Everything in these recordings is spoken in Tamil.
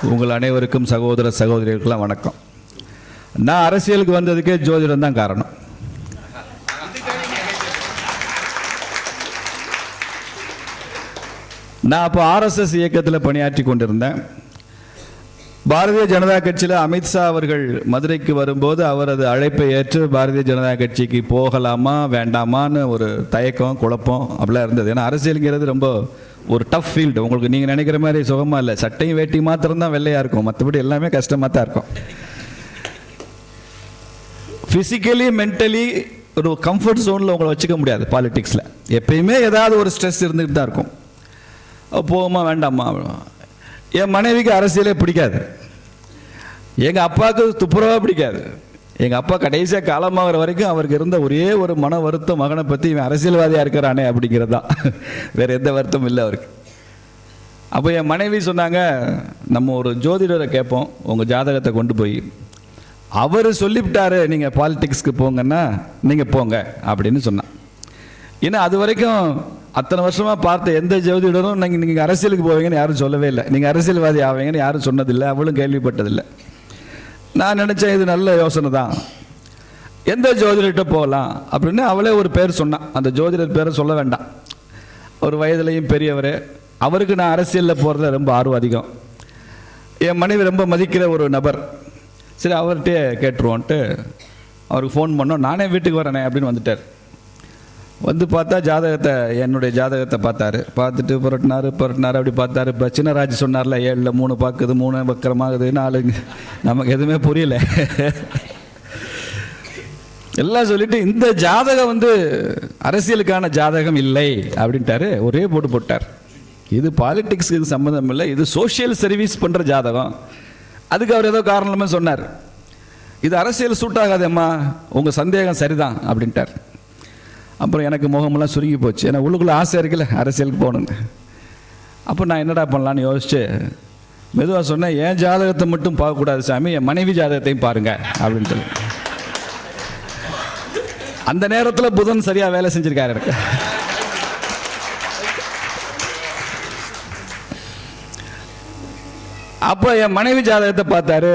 உங்கள் அனைவருக்கும் சகோதர சகோதரிகளுக்கெல்லாம் வணக்கம். நான் அரசியலுக்கு வந்ததுக்கே ஜோதிடம் தான் காரணம். நான் அப்போ ஆர்எஸ்எஸ் இயக்கத்தில் பணியாற்றி கொண்டிருந்தேன். பாரதிய ஜனதா கட்சியில் அமித்ஷா அவர்கள் மதுரைக்கு வரும்போது அவரது அழைப்பை ஏற்று பாரதிய ஜனதா கட்சிக்கு போகலாமா வேண்டாமான்னு ஒரு தயக்கம் குழப்பம் அப்படிலாம் இருந்தது. ஏன்னா அரசியலுங்கிறது ரொம்ப ஒரு டஃப் ஃபீல்டு. உங்களுக்கு நீங்கள் நினைக்கிற மாதிரி சுகமாக இல்லை. சட்டையும் வேட்டி மாத்திரம்தான் வெள்ளையாக இருக்கும், மற்றபடி எல்லாமே கஷ்டமாக தான் இருக்கும். ஃபிசிக்கலி மென்டலி ஒரு கம்ஃபர்ட் ஜோனில் உங்களை வச்சுக்க முடியாது. பாலிடிக்ஸில் எப்பயுமே ஏதாவது ஒரு ஸ்ட்ரெஸ் இருந்துகிட்டு தான் இருக்கும். போகுமா வேண்டாமா. என் மனைவிக்கு அரசியலே பிடிக்காது, எங்கள் அப்பாவுக்கு துப்புரவாக பிடிக்காது. எங்கள் அப்பா கடைசியாக காலமாகிற வரைக்கும் அவருக்கு இருந்த ஒரே ஒரு மன வருத்தம் மகனை பற்றி இவன் அரசியல்வாதியாக இருக்கிறானே அப்படிங்கிறது தான். வேறு எந்த வருத்தமும் இல்லை அவருக்கு. அப்போ என் மனைவி சொன்னாங்க, நம்ம ஒரு ஜோதிடரை கேட்போம், உங்கள் ஜாதகத்தை கொண்டு போய் அவர் சொல்லிவிட்டாரு நீங்கள் பாலிடிக்ஸ்க்கு போங்கன்னா நீங்கள் போங்க அப்படின்னு சொன்னான். ஏன்னா அது வரைக்கும் அத்தனை வருஷமாக பார்த்த எந்த ஜோதிடரும் நீங்கள் அரசியலுக்கு போவீங்கன்னு யாரும் சொல்லவே இல்லை, நீங்கள் அரசியல்வாதி ஆவீங்கன்னு யாரும் சொன்னதில்லை, அவளும் கேள்விப்பட்டதில்லை. நான் நினச்சேன் இது நல்ல யோசனை தான், எந்த ஜோதிடர்கிட்ட போகலாம் அப்படின்னு. அவளே ஒரு பேர் சொன்னான். அந்த ஜோதிடர் பேரை சொல்ல வேண்டாம், ஒரு வயதுலையும் பெரியவர். அவருக்கு நான் அரசியலில் போகிறத ரொம்ப ஆர்வம் அதிகம். என் மனைவி ரொம்ப மதிக்கிற ஒரு நபர். சரி அவர்கிட்டே கேட்டுருவோன்ட்டு அவருக்கு ஃபோன் பண்ணோம். நானே வீட்டுக்கு வரேனே அப்படின்னு வந்துட்டார். வந்து பார்த்தா ஜாதகத்தை, என்னுடைய ஜாதகத்தை பார்த்தாரு. பார்த்துட்டு புரட்டினார் அப்படி பார்த்தாரு. இப்போ சின்னராஜ் சொன்னார்ல, 7ல் 3 பார்க்குது, 3 வக்கரமாகுது, 4 நமக்கு எதுவுமே புரியல. எல்லாம் சொல்லிட்டு இந்த ஜாதகம் வந்து அரசியலுக்கான ஜாதகம் இல்லை அப்படின்ட்டாரு. ஒரே போட்டு போட்டார். இது பாலிடிக்ஸுக்கு இது சம்மந்தம் இல்லை, இது சோஷியல் சர்வீஸ் பண்ணுற ஜாதகம். அதுக்கு அவர் ஏதோ காரணமே சொன்னார். இது அரசியல் சூட் ஆகாதேம்மா, உங்கள் சந்தேகம் சரிதான் அப்படின்ட்டார். அப்புறம் எனக்கு முகமெல்லாம் சுருங்கி போச்சு. ஏன்னா உள்ளுக்குள்ளே ஆசை இருக்குல்ல அரசியலுக்கு போகணுன்னு. அப்போ நான் என்னடா பண்ணலான்னு யோசிச்சு மெதுவாக சொன்னேன், என் ஜாதகத்தை மட்டும் பார்க்கக்கூடாது சாமி, என் மனைவி ஜாதகத்தையும் பாருங்க அப்படின்னு சொல்லி. அந்த நேரத்தில் புதன் சரியாக வேலை செஞ்சுருக்காரு எனக்கு. அப்போ என் மனைவி ஜாதகத்தை பார்த்தாரு.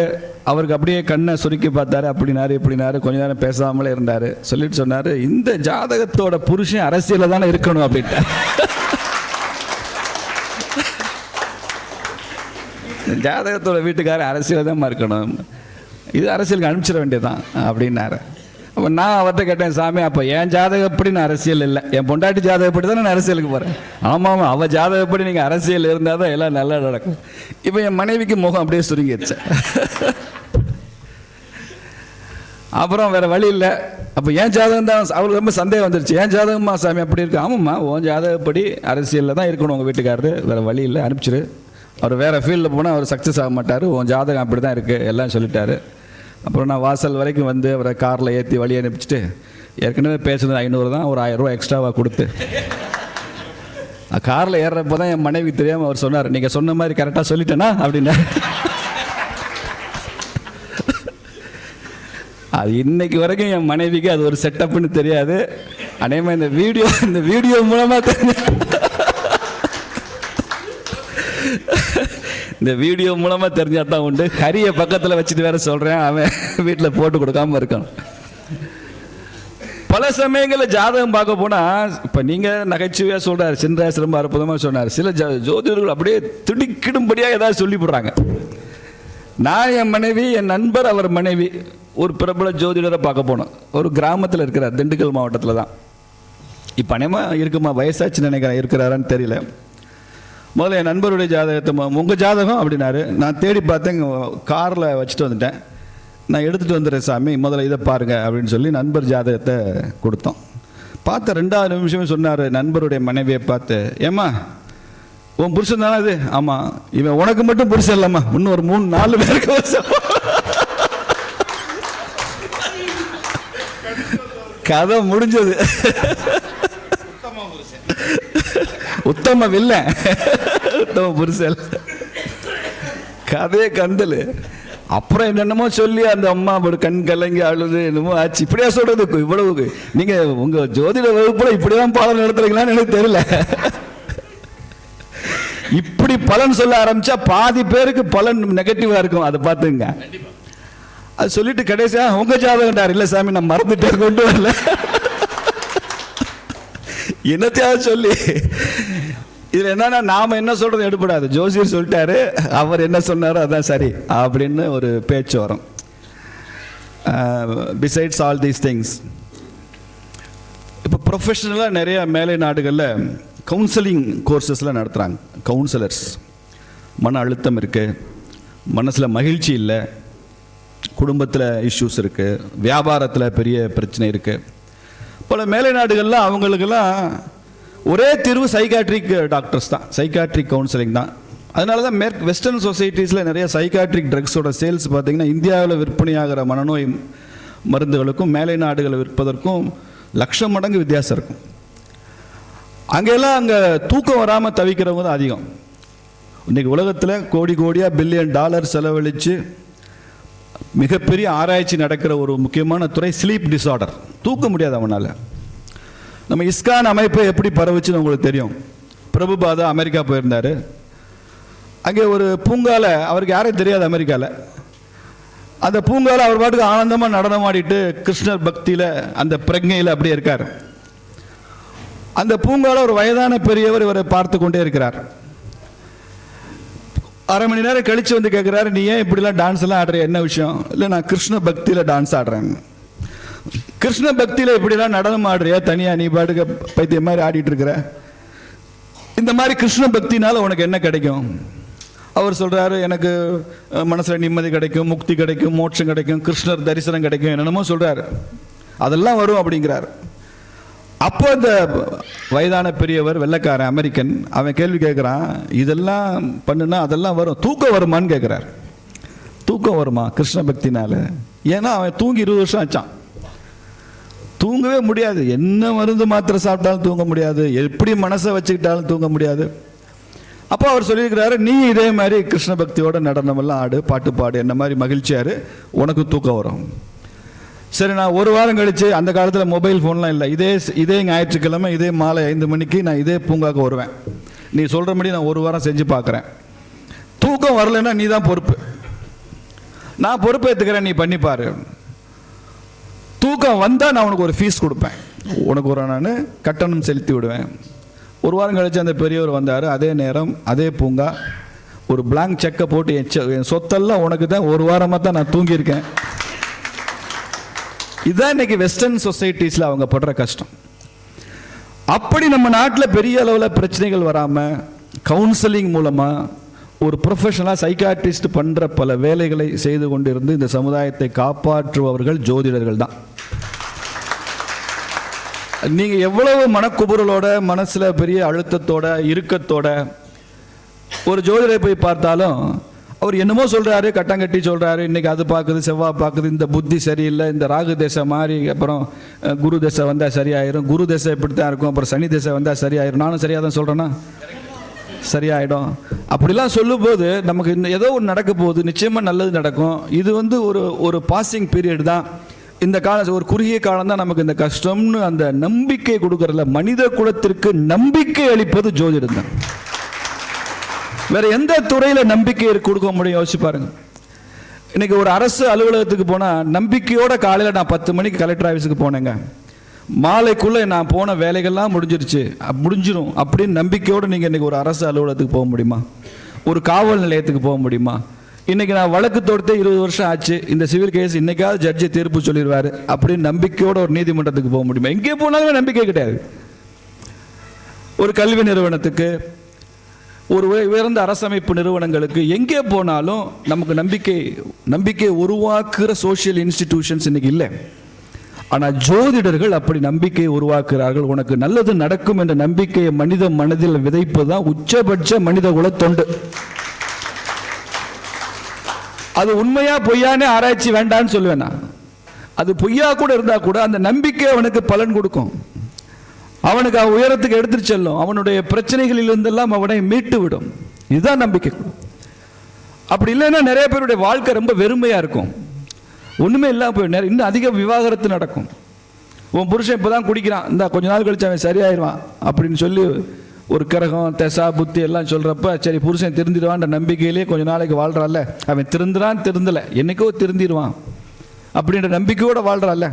அவருக்கு அப்படியே கண்ணை சுருக்கி பார்த்தாரு. அப்படினாரு இப்படினாரு. கொஞ்ச நேரம் பேசாமலே இருந்தார். சொல்லிட்டு சொன்னார், இந்த ஜாதகத்தோட புருஷன் அரசியலில் தானே இருக்கணும் அப்படின்ட்டு. ஜாதகத்தோட வீட்டுக்காரர் அரசியலில் தான் இருக்கணும், இது அரசியலுக்கு அனுப்பிச்சிட வேண்டியதுதான் அப்படின்னாரு. அப்போ நான் அவர்கிட்ட கேட்டேன், சாமி அப்போ என் ஜாதகப்படி நான் அரசியல் இல்லை, என் பொண்டாட்டி ஜாதகப்படி தான் நான் அரசியலுக்கு போகிறேன். ஆமாம், அவள் ஜாதகப்படி நீங்கள் அரசியல் இருந்தால் தான் எல்லாம் நல்லா நடக்கும். இப்போ என் மனைவிக்கு முகம் அப்படியே சுருங்கிடுச்சு. அப்புறம் வேறு வழி இல்லை. அப்போ என் ஜாதகம் தான், அவருக்கு ரொம்ப சந்தேகம் வந்துருச்சு. என் ஜாதகம்மா சாமி அப்படி இருக்கு. ஆமாம்மா, உன் ஜாதகப்படி அரசியலில் தான் இருக்கணும் உங்கள் வீட்டுக்காரரு, வேறு வழி இல்லை, அனுப்பிச்சிரு. அவர் வேறு ஃபீல்டில் போனால் அவர் சக்ஸஸ் ஆக மாட்டார், உன் ஜாதகம் அப்படி தான் இருக்குது எல்லாம் சொல்லிட்டாரு. அப்புறம் நான் வாசல் வரைக்கும் வந்து அவரை காரில் ஏற்றி வழி அனுப்பிச்சிட்டு, ஏற்கனவே பேசுனது 500 தான், ஒரு 1000 ரூபா எக்ஸ்ட்ராவாக கொடுத்து காரில் ஏறுறப்போ தான் என் மனைவி தெரியாமல் அவர் சொன்னார், நீங்கள் சொன்ன மாதிரி கரெக்டாக சொல்லிட்டேனா அப்படின்னா. அது இன்னைக்கு வரைக்கும் என் மனைவிக்கு அது ஒரு செட்டப்னு தெரியாது. அநேகமாக இந்த வீடியோ மூலமாக தெரிஞ்ச, இந்த வீடியோ மூலமாக தெரிஞ்சால் தான் உண்டு. ஹரியை பக்கத்தில் வச்சுட்டு வேற சொல்கிறேன், அவன் வீட்டில் போட்டு கொடுக்காம இருக்கான். பல சமயங்களில் ஜாதகம் பார்க்க போனால், இப்போ நீங்கள் நகைச்சுவையாக சொல்கிறார், சின்ராஜ் ரொம்ப அற்புதமாக சொன்னார், சில ஜோதிடர்கள் அப்படியே திடுக்கிடும்படியாக ஏதாவது சொல்லிவிடுறாங்க. நான் என் மனைவி, என் நண்பர் அவர் மனைவி ஒரு பிரபல ஜோதிடரை பார்க்க போனோம். ஒரு கிராமத்தில் இருக்கிறார், திண்டுக்கல் மாவட்டத்தில் தான். இப்போ அநேகமாக இருக்குமா, வயசாச்சு நினைக்கிறேன், இருக்கிறாரான்னு தெரியல. முதல்ல என் நண்பருடைய ஜாதகத்தை, உங்கள் ஜாதகம் அப்படின்னாரு. நான் தேடி பார்த்தேன், காரில் வச்சுட்டு வந்துட்டேன். நான் எடுத்துகிட்டு வந்துடுறேன் சாமி, முதல்ல இதை பாருங்க அப்படின்னு சொல்லி நண்பர் ஜாதகத்தை கொடுத்தோம். பார்த்த 2வது நிமிஷமே சொன்னார் நண்பருடைய மனைவியை பார்த்து, ஏம்மா உன் புருஷன் தானே இது? ஆமாம். இவன் உனக்கு மட்டும் புருஷன் இல்லைம்மா, இன்னும் ஒரு 3-4 பேருக்கு. கதை முடிஞ்சது. உத்தம வில்ல, உத்தம புருஷன், கதையே கந்தல். அப்புறம் என்னென்னமோ சொல்லி அந்த அம்மா கண் கலங்கி அழுது என்னமோ ஆச்சு. இப்படியா சொல்றது? இவ்வளவு நீங்க உங்க ஜோதிட வகுப்புல இப்படிதான் பாடம் நடத்துறீங்களான்னு எனக்கு தெரியல. இப்படி இப்படி பலன் சொல்ல ஆரம்பிச்சா பாதி பேருக்கு பலன் நெகட்டிவா இருக்கும். அதை பார்த்துங்க. அது சொல்லிட்டு கடைசியா உங்க ஜாதகம்டார், இல்ல சாமி நான் மறந்துட்டேன் கொண்டு வரல, என்னத்தையாவது சொல்லி. இதுல என்னன்னா நாம என்ன சொல்றது எடுபடாது. ஜோசியர் சொல்லிட்டாரு, அவர் என்ன சொன்னாரோ அதான் சரி அப்படின்னு ஒரு பேச்சு வரும். பிசைட்ஸ் ஆல் தீஸ் திங்ஸ், இப்போ ப்ரொஃபஷனலாக நிறைய மேலை நாடுகளில் கவுன்சிலிங் கோர்சஸ்லாம் நடத்துகிறாங்க. கவுன்சிலர்ஸ், மன அழுத்தம் இருக்குது, மனசில் மகிழ்ச்சி இல்லை, குடும்பத்தில் இஷ்யூஸ் இருக்குது, வியாபாரத்தில் பெரிய பிரச்சனை இருக்குது. பல மேலை நாடுகளில் அவங்களுக்கெல்லாம் ஒரே தீர்வு சைக்காட்ரிக் டாக்டர்ஸ் தான், சைக்காட்ரிக் கவுன்சிலிங் தான். அதனால தான் வெஸ்டர்ன் சொசைட்டிஸில் நிறைய சைக்காட்ரிக் ட்ரக்ஸோட சேல்ஸ் பார்த்திங்கன்னா இந்தியாவில் விற்பனையாகிற மனநோய் மருந்துகளுக்கும் மேலை நாடுகளை விற்பதற்கும் லட்சம் மடங்கு வித்தியாசம் இருக்கும். அங்கெல்லாம் அங்கே தூக்கம் வராமல் தவிக்கிறவங்க தான் அதிகம். இன்றைக்கி உலகத்தில் கோடி கோடியாக பில்லியன் டாலர் செலவழித்து மிகப்பெரிய ஆராய்ச்சி நடக்கிற ஒரு முக்கியமான துறை ஸ்லீப் டிஸார்டர். தூக்க முடியாது அவனால். நம்ம இஸ்கான் அமைப்பை எப்படி பரவுச்சுன்னு உங்களுக்கு தெரியும். பிரபுபாதா அமெரிக்கா போயிருந்தார். அங்கே ஒரு பூங்காவில், அவருக்கு யாரையும் தெரியாது அமெரிக்காவில், அந்த பூங்காவில் அவர் பாட்டுக்கு ஆனந்தமாக நடனம் ஆடிட்டு கிருஷ்ணர் பக்தியில் அந்த பிரஜையில் அப்படியே இருக்கார். அந்த பூங்காவில் ஒரு வயதான பெரியவர் இவரை பார்த்து கொண்டே இருக்கிறார். அரை மணி நேரம் கழித்து வந்து கேட்குறாரு, நீ ஏன் இப்படிலாம் டான்ஸ் எல்லாம் ஆடுற, என்ன விஷயம்? இல்லை, நான் கிருஷ்ண பக்தியில் டான்ஸ் ஆடுறேன். கிருஷ்ண பக்தியில் இப்படிலாம் நடனம் ஆடுறியா தனியாக, நீ பாட்டுக்கு பைத்தியம் மாதிரி ஆடிட்டு இருக்கிற, இந்த மாதிரி கிருஷ்ண பக்தினால உனக்கு என்ன கிடைக்கும்? அவர் சொல்கிறாரு, எனக்கு மனசில் நிம்மதி கிடைக்கும், முக்தி கிடைக்கும், மோட்சம் கிடைக்கும், கிருஷ்ணர் தரிசனம் கிடைக்கும், என்னென்னமோ சொல்கிறாரு. அதெல்லாம் வரும் அப்படிங்கிறார். அப்போ இந்த வயதான பெரியவர் வெள்ளைக்காரன் அமெரிக்கன், அவன் கேள்வி கேட்குறான், இதெல்லாம் பண்ணுனா அதெல்லாம் வரும், தூக்கம் வருமான்னு கேட்குறார். தூக்கம் வருமா கிருஷ்ண பக்தினால? ஏன்னா அவன் தூங்கி 20 வருஷம் ஆச்சான், தூங்கவே முடியாது. என்ன மருந்து மாத்திரை சாப்பிட்டாலும் தூங்க முடியாது, எப்படி மனசை வச்சுக்கிட்டாலும் தூங்க முடியாது. அப்போ அவர் சொல்லியிருக்கிறாரு, நீ இதே மாதிரி கிருஷ்ண பக்தியோட நடனமெல்லாம் ஆடு, பாட்டு பாடு, என்ன மாதிரி மகிழ்ச்சியாரு, உனக்கு தூக்கம் வரும். சரி, நான் ஒரு வாரம் கழிச்சு, அந்த காலத்தில் மொபைல் ஃபோன்லாம் இல்லை, இதே ஞாயிற்றுக்கிழமை இதே மாலை 5 மணிக்கு நான் இதே பூங்காவுக்கு வருவேன். நீ சொல்கிற மாதிரி நான் ஒரு வாரம் செஞ்சு பார்க்குறேன். தூக்கம் வரலைன்னா நீ தான் பொறுப்பு, நான் பொறுப்பு ஏற்றுக்கிறேன், நீ பண்ணிப்பாரு. தூக்கம் வந்தால் நான் உனக்கு ஒரு ஃபீஸ் கொடுப்பேன், உனக்கு ஒரு நான் கட்டணம் செலுத்தி விடுவேன். ஒரு வாரம் கழிச்சு அந்த பெரியவர் வந்தார். அதே நேரம் அதே பூங்கா, ஒரு பிளாங்க் செக்கை போட்டு என் சொத்தெல்லாம் உனக்கு தான், ஒரு வாரமாக தான் நான் தூங்கியிருக்கேன். இதுதான் இன்னைக்கு வெஸ்டர்ன் சொசைட்டிஸில் அவங்க படுற கஷ்டம். அப்படி நம்ம நாட்டில் பெரிய அளவில் பிரச்சனைகள் வராமல் கவுன்சிலிங் மூலமாக ஒரு ப்ரொஃபஷனலாக சைக்காட்ரிஸ்ட் பண்ணுற பல வேலைகளை செய்து கொண்டிருந்து இந்த சமுதாயத்தை காப்பாற்றுபவர்கள் ஜோதிடர்கள் தான். நீங்கள் எவ்வளவு மனக்குபுறலோட, மனசில் பெரிய அழுத்தத்தோட, இறுக்கத்தோட ஒரு ஜோதிடரை போய் பார்த்தாலும் அவர் என்னமோ சொல்கிறாரு, கட்டங்கட்டி சொல்கிறாரு, இன்றைக்கி அது பார்க்குது, செவ்வாய் பார்க்குது, இந்த புத்தி சரியில்லை, இந்த ராகு தேசை மாதிரி, அப்புறம் குரு தேசை வந்தால் சரியாயிரும், குரு தேசை இப்படி தான் இருக்கும், அப்புறம் சனி தேசை வந்தால் சரியாயிரும். நானும் சரியாக தான் சொல்கிறேன்னா, சரியாயிடும். அப்படிலாம் சொல்லும்போது நமக்கு ஏதோ ஒன்று நடக்க போகுது, நிச்சயமாக நல்லது நடக்கும். இது ஒரு பாசிங் பீரியட் தான். இந்த காலம் ஒரு குறுகிய காலம் தான் நமக்கு இந்த கஷ்டம்னு அந்த நம்பிக்கை கொடுக்கறதுல, மனித குலத்திற்கு நம்பிக்கை அளிப்பது ஜோதிடம் தான். வேற எந்த துறையில் நம்பிக்கை கொடுக்க முடியும் யோசிச்சு பாருங்க. இன்னைக்கு ஒரு அரசு அலுவலகத்துக்கு போனால் நம்பிக்கையோட காலையில் நான் 10 மணிக்கு கலெக்டர் ஆஃபீஸுக்கு போனேங்க, மாலைக்குள்ளே நான் போன வேலைகள்லாம் முடிஞ்சிடும் அப்படின்னு நம்பிக்கையோடு நீங்கள் இன்றைக்கி ஒரு அரசு அலுவலகத்துக்கு போக முடியுமா? ஒரு காவல் நிலையத்துக்கு போக முடியுமா? இன்றைக்கி நான் வழக்கு தொடுத்தே 20 வருஷம் ஆச்சு, இந்த சிவில் கேஸ் இன்றைக்காவது ஜட்ஜி தீர்ப்பு சொல்லிடுவார் அப்படின்னு நம்பிக்கையோட ஒரு நீதிமன்றத்துக்கு போக முடியுமா? எங்கே போனாலுமே நம்பிக்கை கிடையாது. ஒரு கல்வி நிறுவனத்துக்கு, ஒரு உயர்ந்த அரசமைப்பு நிறுவனங்களுக்கு, எங்கே போனாலும் நமக்கு நம்பிக்கை உருவாக்குற சோஷியல் இன்ஸ்டிடியூஷன்ஸ் இன்னைக்கு இல்லை. ஆனால் ஜோதிடர்கள் அப்படி நம்பிக்கையை உருவாக்குகிறார்கள். உனக்கு நல்லது நடக்கும் என்ற நம்பிக்கையை மனித மனதில் விதைப்பதுதான் உச்சபட்ச மனித குல தொண்டு. அது உண்மையா பொய்யானே ஆராய்ச்சி வேண்டான்னு சொல்லுவேன் நான். அது பொய்யா கூட இருந்தா கூட அந்த நம்பிக்கை அவனுக்கு பலன் கொடுக்கும், அவனுக்கு உயரத்துக்கு எடுத்துட்டு செல்லும், அவனுடைய பிரச்சனைகளில் இருந்தெல்லாம் அவனை மீட்டு விடும். இதுதான் நம்பிக்கை. அப்படி இல்லைன்னா நிறைய பேருடைய வாழ்க்கை ரொம்ப வெறுமையா இருக்கும், ஒண்ணுமே இல்லாம போய் இன்னும் அதிக விவாகரத்து நடக்கும். உன் புருஷன் இப்பதான் குடிக்கிறான், இந்த கொஞ்ச நாள் கழிச்சு அவன் சரியாயிருவான் அப்படின்னு சொல்லி ஒரு கிரகம் தெசா புத்தி எல்லாம் சொல்கிறப்ப சரி புருஷன் திருந்திடுவான்ற நம்பிக்கையிலே கொஞ்ச நாளைக்கு வாழ்கிறான்ல, அவன் திருந்தலை என்னைக்கோ திருந்திடுவான் அப்படின்ற நம்பிக்கையோடு வாழ்கிறான்ல.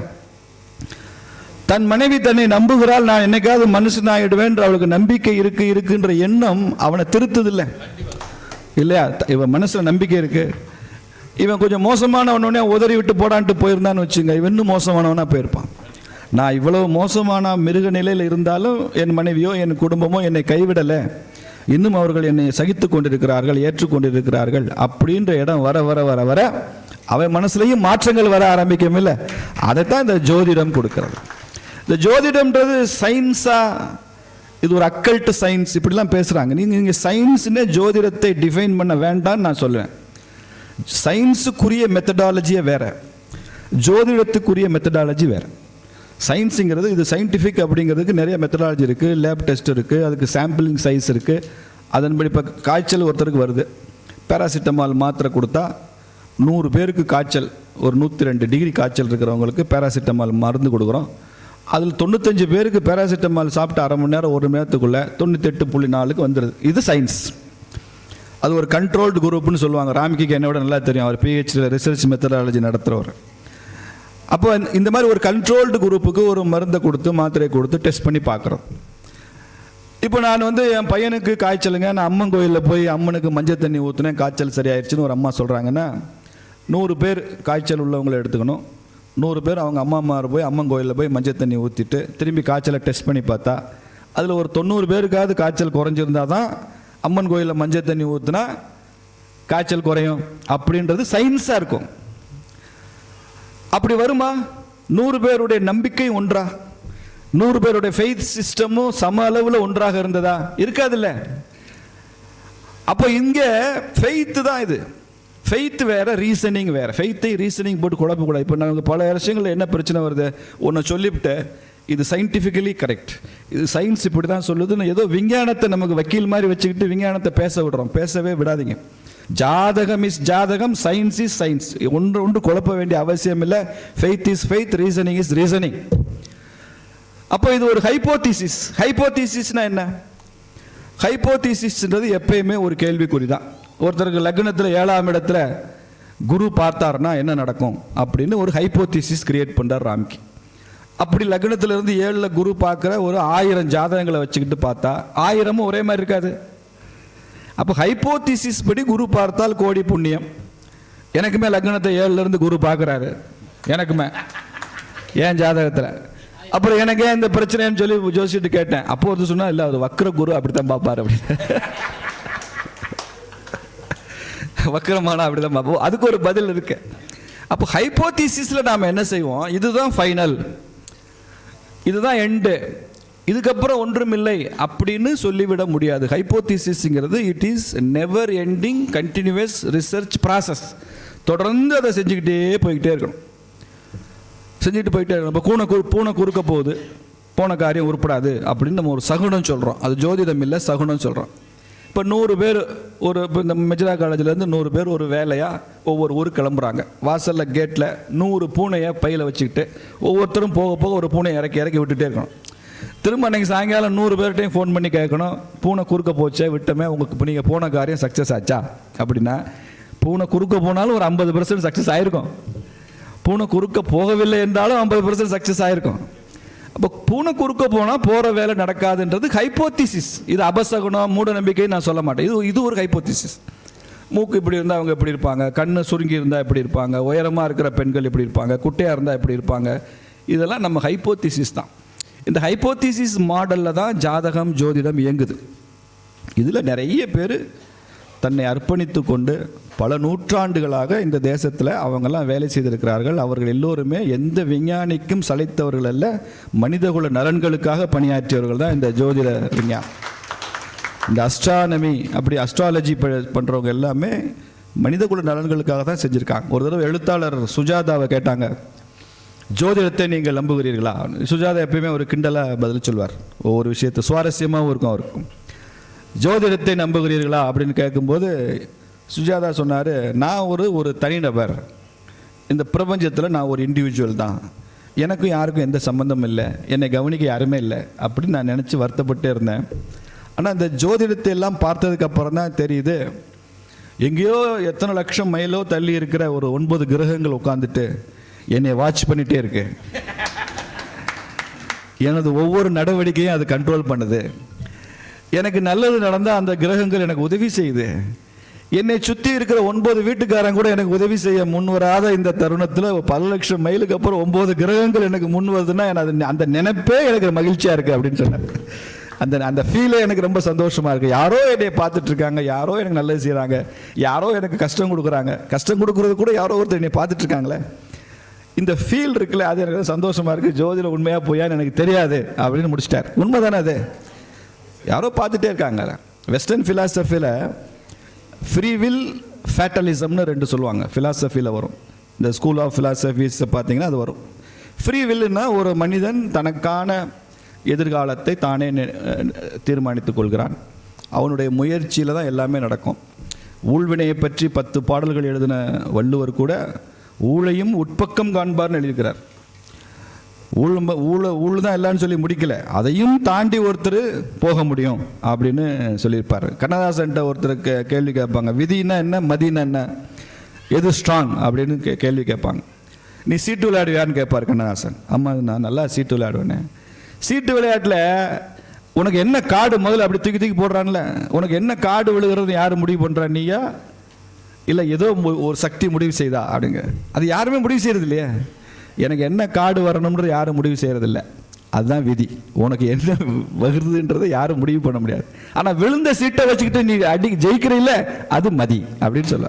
தன் மனைவி தன்னை நம்புகிறாள், நான் என்னைக்காவது மனுஷன் ஆகிடுவேன்ற அவளுக்கு நம்பிக்கை இருக்குன்ற எண்ணம் அவனை திருத்துதில்லை இல்லையா? இவன் மனசில் நம்பிக்கை இருக்கு, இவன் கொஞ்சம் மோசமானவனே உதறி விட்டு போடான்ட்டு போயிருந்தான்னு வச்சுங்க, இவன் இன்னும் மோசமானவனா போயிருப்பான். நான் இவ்வளவு மோசமான மிருக நிலையில் இருந்தாலும் என் மனைவியோ என் குடும்பமோ என்னை கைவிடலை, இன்னும் அவர்கள் என்னை சகித்து கொண்டிருக்கிறார்கள், ஏற்றுக்கொண்டிருக்கிறார்கள் அப்படின்ற இடம் வர வர வர வர அவன் மனசுலையும் மாற்றங்கள் வர ஆரம்பிக்கும். இல்லை, அதைத்தான் இந்த ஜோதிடம் கொடுக்கிறது. இந்த ஜோதிடம்ன்றது சயின்ஸா, இது ஒரு அக்கல்ட் சயின்ஸ் இப்படிலாம் பேசுகிறாங்க. நீங்கள் சயின்ஸ்னே ஜோதிடத்தை டிஃபைன் பண்ண வேண்டாம்னு நான் சொல்லுவேன். சயின்ஸுக்குரிய மெத்தடாலஜியே வேறு, ஜோதிடத்துக்குரிய மெத்தடாலஜி வேறு. சயின்ஸுங்கிறது இது சயின்டிஃபிக் அப்படிங்கிறதுக்கு நிறைய மெத்தடாலஜி இருக்குது, லேப் டெஸ்ட் இருக்குது, அதுக்கு சாம்பிளிங் சைஸ் இருக்குது. அதன்படி இப்போ காய்ச்சல் ஒருத்தருக்கு வருது, பேராசிட்டமால் மாத்திரை கொடுத்தா 100 பேருக்கு காய்ச்சல், ஒரு 102 டிகிரி காய்ச்சல் இருக்கிறவங்களுக்கு பேராசிட்டமால் மருந்து கொடுக்குறோம். அதில் 95 பேருக்கு பேராசிட்டமால் சாப்பிட்டு அரை மணி நேரம் 1 மணி நேரத்துக்குள்ளே 98.4க்கு வந்துடுது. இது சயின்ஸ். அது ஒரு கண்ட்ரோல்டு குரூப்னு சொல்லுவாங்க. ராமிக்கு என்னோட நல்லா தெரியும், அவர் பிஹெச்டியில் ரிசர்ச் மெத்தடாலஜி நடத்துகிறவர். அப்போ இந்த மாதிரி ஒரு கண்ட்ரோல்டு குரூப்புக்கு ஒரு மருந்தை கொடுத்து மாத்திரையை கொடுத்து டெஸ்ட் பண்ணி பார்க்குறோம். இப்போ நான் என் பையனுக்கு காய்ச்சலுங்க, நான் அம்மன் கோயிலில் போய் அம்மனுக்கு மஞ்சள் தண்ணி ஊற்றுனேன், காய்ச்சல் சரியாயிடுச்சுன்னு ஒரு அம்மா சொல்கிறாங்கன்னா 100 பேர் காய்ச்சல் உள்ளவங்களை எடுத்துக்கணும். 100 பேர் அவங்க அம்மாமார் போய் அம்மன் கோயிலில் போய் மஞ்சள் தண்ணி ஊற்றிட்டு திரும்பி காய்ச்சலை டெஸ்ட் பண்ணி பார்த்தா அதில் ஒரு 90 பேருக்காவது காய்ச்சல் குறைஞ்சிருந்தா தான் அம்மன் கோயிலில் மஞ்சள் தண்ணி ஊற்றுனா காய்ச்சல் குறையும் அப்படின்றது சயின்ஸாக இருக்கும். அப்படி வருமா? 100 பேருடைய நம்பிக்கை ஒன்றா, 100 பேருடைய ஃபெய்த் சிஸ்டமும் சம அளவில் ஒன்றாக இருந்ததா? இருக்காதுல்ல. அப்போ இங்கே ஃபெய்த்து தான் இது. ஃபெய்த் வேற, ரீசனிங் வேற. ஃபெய்த்தை ரீசனிங் போட்டு குழப்பக்கூடாது. இப்போ நமக்கு பல விஷயங்கள் என்ன பிரச்சனை வருது, ஒன்று சொல்லிவிட்டு இது சயின்டிஃபிக்கலி கரெக்ட், இது சயின்ஸ் இப்படி தான் சொல்லுதுன்னு ஏதோ விஞ்ஞானத்தை நமக்கு வக்கீல் மாதிரி வச்சுக்கிட்டு விஞ்ஞானத்தை பேச விடுறோம். பேசவே விடாதீங்க. ஜாதகம் இஸ் ஜாதகம், சயின்ஸ் இஸ் சயின்ஸ். ஒன்று குழப்ப வேண்டிய அவசியம் இல்லை. Faith is faith, reasoning is reasoning. அப்போ இது ஒரு ஹைப்போதீசிஸ். ஹைப்போதீசிஸ்னா என்ன? ஹைப்போதீசிஸ்ன்றது எப்பயுமே ஒரு கேள்விக்குறி தான். ஒருத்தருக்கு லக்னத்தில் 7ஆம் இடத்துல குரு பார்த்தார்னா என்ன நடக்கும் அப்படின்னு ஒரு ஹைப்போதீசிஸ் கிரியேட் பண்ணுறார் ராம்கி. அப்படி லக்னத்திலிருந்து 7ல் குரு பார்க்குற ஒரு 1000 ஜாதகங்களை வச்சுக்கிட்டு பார்த்தா 1000ம் ஒரே மாதிரி இருக்காது. அப்போ ஹைப்போதீசிஸ் படி குரு பார்த்தால் கோடி புண்ணியம். எனக்குமே லக்னத்தை 7லேருந்து குரு பார்க்குறாரு, எனக்குமே ஏன் ஜாதகத்தில். அப்புறம் எனக்கு ஏன் இந்த பிரச்சனைன்னு சொல்லி ஜோசிட்டு கேட்டேன். அப்போ வந்து சொன்னால் இல்லை, அது வக்ர குரு அப்படித்தான் பார்ப்பார் அப்படின்னு. வக்ரமானா அப்படிதான் பார்ப்போம். அதுக்கு ஒரு பதில் இருக்கு. அப்போ ஹைப்போதீசிஸில் நாம் என்ன செய்வோம், இதுதான் ஃபைனல், இதுதான் எண்டு, இதுக்கப்புறம் ஒன்றும் இல்லை அப்படின்னு சொல்லிவிட முடியாது. ஹைப்போதீசிஸ்ங்கிறது it is never ending continuous research process. தொடர்ந்து அதை செஞ்சுக்கிட்டே போய்கிட்டே இருக்கணும், செஞ்சுட்டு போயிட்டே இருக்கணும். இப்போ பூனை குறுக்க போகுது, போன காரியம் உருப்படாது அப்படின்னு நம்ம ஒரு சகுனம் சொல்கிறோம். அது ஜோதிடம் இல்லை, சகுனம் சொல்கிறோம். இப்போ 100 பேர் இப்போ இந்த மெஜ்ரா காலேஜிலேருந்து 100 பேர் ஒரு வேலையாக ஒவ்வொரு ஊருக்கு கிளம்புறாங்க. வாசலில் கேட்டில் 100 பூனையை பையில் வச்சுக்கிட்டு ஒவ்வொருத்தரும் போக போக ஒரு பூனையை இறக்கி விட்டுட்டே இருக்கணும். திரும்ப அன்றைக்கி சாயங்காலம் 100 பேர்கிட்டையும் ஃபோன் பண்ணி கேட்கணும், பூனை குறுக்க போச்சே விட்டமே, உங்களுக்கு இப்போ நீங்கள் போன காரியம் சக்ஸஸ் ஆச்சா அப்படின்னா. பூனை குறுக்க போனாலும் ஒரு 50% சக்ஸஸ் ஆகிருக்கும், பூனை குறுக்க போகவில்லை என்றாலும் 50% சக்ஸஸ் ஆகிருக்கும். அப்போ பூனை குறுக்க போனால் போகிற வேலை நடக்காதுன்றது ஹைப்போதீசிஸ். இது அபசகுனம், மூட நம்பிக்கை நான் சொல்ல மாட்டேன். இது ஒரு ஹைப்போதீசிஸ். மூக்கு இப்படி இருந்தால் அவங்க எப்படி இருப்பாங்க, கண்ணு சுருங்கி இருந்தால் எப்படி இருப்பாங்க, உயரமாக இருக்கிற பெண்கள் எப்படி இருப்பாங்க, குட்டையாக இருந்தால் எப்படி இருப்பாங்க, இதெல்லாம் நம்ம ஹைப்போதீசிஸ் தான். இந்த ஹைப்போதீசிஸ் மாடலில் தான் ஜாதகம் ஜோதிடம் இயங்குது. இதில் நிறைய பேர் தன்னை அர்ப்பணித்து கொண்டு பல நூற்றாண்டுகளாக இந்த தேசத்தில் அவங்கெல்லாம் வேலை செய்திருக்கிறார்கள். அவர்கள் எல்லோருமே எந்த விஞ்ஞானிக்கும் சளைத்தவர்கள் அல்ல, மனிதகுல நலன்களுக்காக பணியாற்றியவர்கள் தான் இந்த ஜோதிட விஞ்ஞானம். இந்த அஸ்ட்ரானமி அப்படி அஸ்ட்ராலஜி பண்ணுறவங்க எல்லாமே மனிதகுல நலன்களுக்காக தான் செஞ்சுருக்காங்க. ஒரு தடவை எழுத்தாளர் சுஜாதாவை கேட்டாங்க, ஜோதிடத்தை நீங்கள் நம்புகிறீர்களா? சுஜாதா எப்பயுமே ஒரு கிண்டலாக பதில் சொல்வார், ஒவ்வொரு விஷயத்தை சுவாரஸ்யமாகவும் இருக்கும் அவருக்கும். ஜோதிடத்தை நம்புகிறீர்களா அப்படின்னு கேட்கும்போது சுஜாதா சொன்னார், நான் ஒரு தனிநபர், இந்த பிரபஞ்சத்தில் நான் ஒரு இண்டிவிஜுவல் தான், எனக்கும் யாருக்கும் எந்த சம்மந்தமும் இல்லை, என்னை கவனிக்க யாருமே இல்லை அப்படின்னு நான் நினச்சி வருத்தப்பட்டே இருந்தேன். ஆனால் இந்த ஜோதிடத்தை எல்லாம் பார்த்ததுக்கு அப்புறம் தான் தெரியுது, எங்கேயோ எத்தனை லட்சம் மைலோ தள்ளி இருக்கிற ஒரு 9 கிரகங்கள் உட்காந்துட்டு என்னை வாட்ச் பண்ணிகிட்டே இருக்கு. எனது ஒவ்வொரு நடவடிக்கையும் அது கண்ட்ரோல் பண்ணுது. எனக்கு நல்லது நடந்தால் அந்த கிரகங்கள் எனக்கு உதவி செய்யுது. என்னை சுற்றி இருக்கிற 9 வீட்டுக்காரங்க கூட எனக்கு உதவி செய்ய முன் வராத இந்த தருணத்தில் பல லட்சம் மைலுக்கு அப்புறம் 9 கிரகங்கள் எனக்கு முன் வருதுன்னா அந்த நினைப்பே எனக்கு மகிழ்ச்சியாக இருக்குது அப்படின்னு சொன்னேன். அந்த ஃபீலே எனக்கு ரொம்ப சந்தோஷமாக இருக்குது. யாரோ என்னை பார்த்துட்டு இருக்காங்க, யாரோ எனக்கு நல்லது செய்கிறாங்க, யாரோ எனக்கு கஷ்டம் கொடுக்குறாங்க. கஷ்டம் கொடுக்குறது கூட யாரோ ஒருத்தர் என்னை பார்த்துட்டு இருக்காங்களே, இந்த ஃபீல் இருக்குல்ல, அது எனக்கு சந்தோஷமாக இருக்குது. ஜோதிடம் உண்மையாக போயான்னு எனக்கு தெரியாது அப்படின்னு முடிச்சிட்டார். உண்மை தானே அது? யாரோ பார்த்துட்டே இருக்காங்க. வெஸ்டர்ன் ஃபிலாசபியில் ஃப்ரீ வில் ஃபேட்டலிசம்னு 2 சொல்லுவாங்க. ஃபிலாசபியில் வரும். இந்த ஸ்கூல் ஆஃப் ஃபிலாசபிஸ் பார்த்தீங்கன்னா அது வரும். ஃப்ரீ வில்லுன்னா ஒரு மனிதன் தனக்கான எதிர்காலத்தை தானே தீர்மானித்துக் கொள்கிறான். அவனுடைய முயற்சியில் தான் எல்லாமே நடக்கும். ஊழ்வினையை பற்றி 10 பாடல்கள் எழுதின வள்ளுவர் கூட ஊழையும் உட்பக்கம் காண்பார்னு எழுதியிருக்கிறார். ஊழ் தான் எல்லான்னு சொல்லி முடிக்கல, அதையும் தாண்டி ஒருத்தர் போக முடியும் அப்படின்னு சொல்லியிருப்பார். கண்ணதாசன்ட்ட ஒருத்தருக்கு கேள்வி கேட்பாங்க, விதினா என்ன, மதினா என்ன, எது ஸ்ட்ராங் அப்படின்னு கேள்வி கேட்பாங்க. நீ சீட்டு விளையாடுவியான்னு கேட்பார் கண்ணதாசன். அம்மா நான் நல்லா சீட்டு விளையாடுவேனே. சீட்டு விளையாட்டில் உனக்கு என்ன கார்டு முதல்ல அப்படி தூக்கி தூக்கி போடுறான்ல, உனக்கு என்ன கார்டு விழுகிறது யார் முடிவு பண்ணுறா, நீயா இல்லை ஏதோ ஒரு சக்தி முடிவு செய்தா அப்படிங்க. அது யாருமே முடிவு செய்கிறது இல்லையே. எனக்கு என்ன கார்டு வரணும்ன்றது யாரும் முடிவு செய்கிறதில்ல. அதுதான் விதி. உனக்கு என்ன வருதுன்றதை யாரும் முடிவு பண்ண முடியாது. ஆனால் விழுந்த சீட்டை வச்சுக்கிட்டு நீ ஜெயிக்கிற இல்லை, அது மதி அப்படின்னு சொல்ல.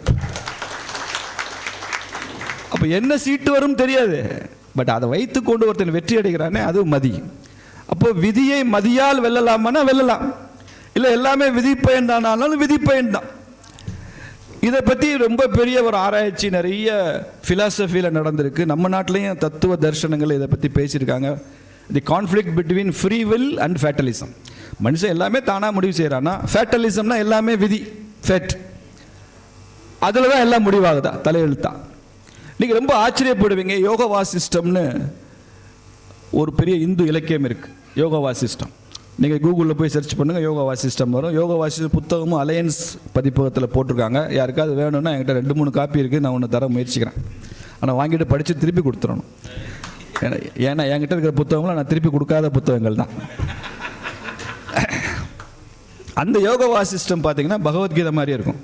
அப்போ என்ன சீட்டு வரும் தெரியாது, பட் அதை வைத்து கொண்டு ஒருத்தன் வெற்றி அடைகிறானே, அது மதி. அப்போ விதியை மதியால் வெல்லலாமான்னா வெல்லலாம். இல்லை எல்லாமே விதி பயன் தானாலும் விதி பயன் தான். இதை பற்றி ரொம்ப பெரிய ஒரு ஆராய்ச்சி நிறைய ஃபிலாசபியில் நடந்திருக்கு. நம்ம நாட்டிலையும் தத்துவ தர்சனங்கள் இதை பற்றி பேசியிருக்காங்க. The conflict between free will and fatalism. மனுஷன் எல்லாமே தானாக முடிவு செய்கிறான்னா, ஃபேட்டலிசம்னா எல்லாமே விதி, ஃபேட், அதில் தான் எல்லாம் முடிவாகுதா, தலையெழுத்தா. நீங்கள் ரொம்ப ஆச்சரியப்படுவீங்க. யோக வாசிஸ்டம்னு ஒரு பெரிய இந்து இலக்கியம் இருக்குது. யோக வாசிஸ்டம் நீங்கள் கூகுளில் போய் சர்ச் பண்ணுங்கள், யோகா வாசிஸ்டம் வரும். யோகா வாசிஸ்டம் புத்தகமும் அலையன்ஸ் பதிப்பகத்தில் போட்டிருக்காங்க. யாருக்காவது வேணும்னா என்கிட்ட 2-3 காப்பி இருக்குது, நான் ஒன்று தர முயற்சிக்கிறேன். ஆனால் வாங்கிட்டு படித்து திருப்பி கொடுத்துடணும். ஏன்னா என்கிட்ட இருக்கிற புத்தகங்களும் நான் திருப்பி கொடுக்காத புத்தகங்கள் தான். அந்த யோகா வாசிஸ்டம் பார்த்தீங்கன்னா பகவத்கீதை மாதிரியே இருக்கும்.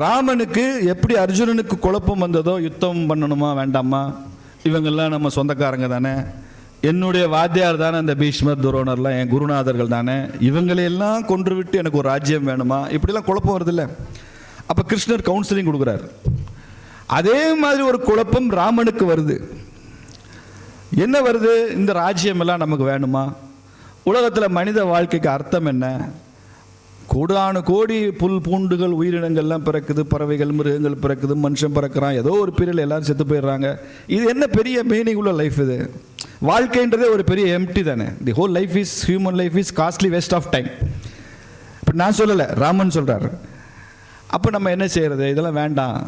ராமனுக்கு எப்படி அர்ஜுனனுக்கு குழப்பம் வந்ததோ, யுத்தம் பண்ணணுமா வேண்டாமா, இவங்கெல்லாம் நம்ம சொந்தக்காரங்க தானே, என்னுடைய வாத்தியார் தானே அந்த பீஷ்மர் துரோணர்லாம் என் குருநாதர்கள் தானே, இவங்களையெல்லாம் கொன்று விட்டு எனக்கு ஒரு ராஜ்யம் வேணுமா, இப்படிலாம் குழப்பம் வருது இல்லை. அப்போ கிருஷ்ணர் கவுன்சிலிங் கொடுக்குறாரு. அதே மாதிரி ஒரு குழப்பம் ராமனுக்கு வருது. என்ன வருது, இந்த ராஜ்யம் எல்லாம் நமக்கு வேணுமா, உலகத்தில் மனித வாழ்க்கைக்கு அர்த்தம் என்ன, கோடானு கோடி புல் பூண்டுகள் உயிரினங்கள்லாம் பிறக்குது, பறவைகள் மிருகங்கள் பிறக்குது, மனுஷன் பிறக்கிறான், ஏதோ ஒரு பீரியட் எல்லாரும் செத்து போயிடுறாங்க. இது என்ன பெரிய மீனிங் உள்ள லைஃப் இது? வாழ்க்கைன்றதே ஒரு பெரிய எம்டி தானே. The whole life is, human life is costly waste of time. இப்போ நான் சொல்லலை, ராமன் சொல்கிறாரு. அப்போ நம்ம என்ன செய்கிறது, இதெல்லாம் வேண்டாம்.